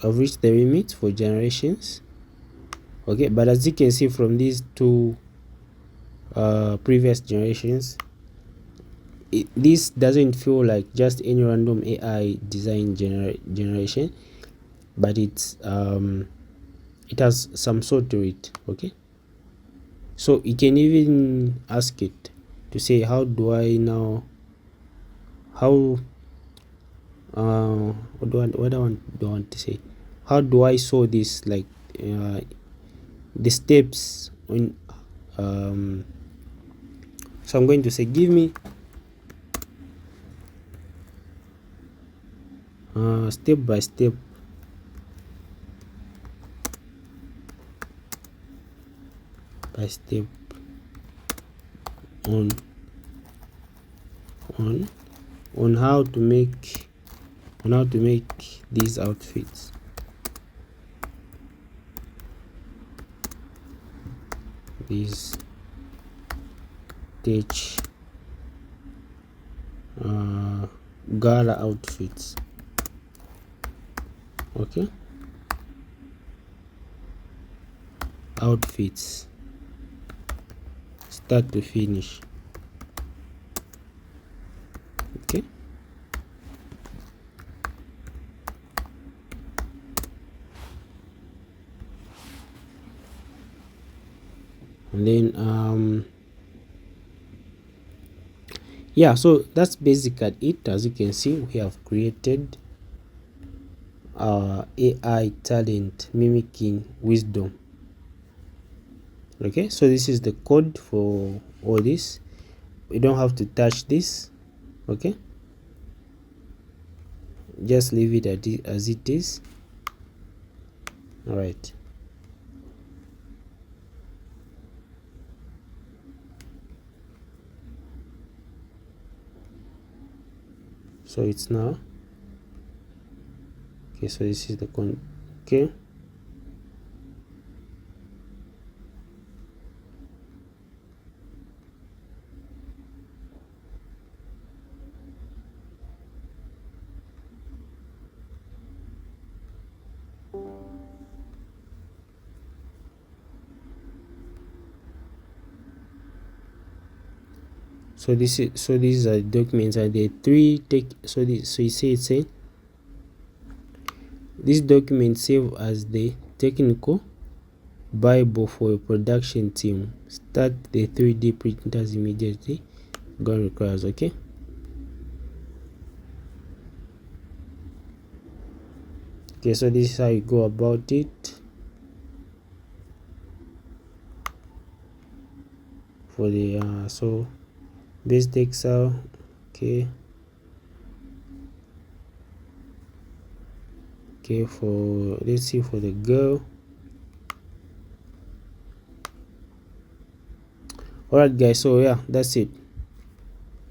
I've reached the limit for generations, okay. But as you can see from these two previous generations. This doesn't feel like just any random AI design generation, but it has some sort to it. Okay, so you can even ask it to say, how do I now, how what do I want to say, how do I saw this, like the steps on so I'm going to say, give me step by step on how to make these outfits. These stitch gala outfits. Okay, outfits start to finish. Okay, and then yeah, so that's basically it. As you can see, we have created our AI talent mimicking wisdom. Okay, so this is the code for all this. We don't have to touch this. Okay, just leave it as it is. All right, so it's now okay. So this is the okay, so these are documents, and the three take, so you say this document save as the technical bible for a production team. Start the 3D printers immediately. God requires. Okay, so this is how you go about it for the so basic Excel. Okay, for, let's see, for the girl. All right guys, so yeah, that's it.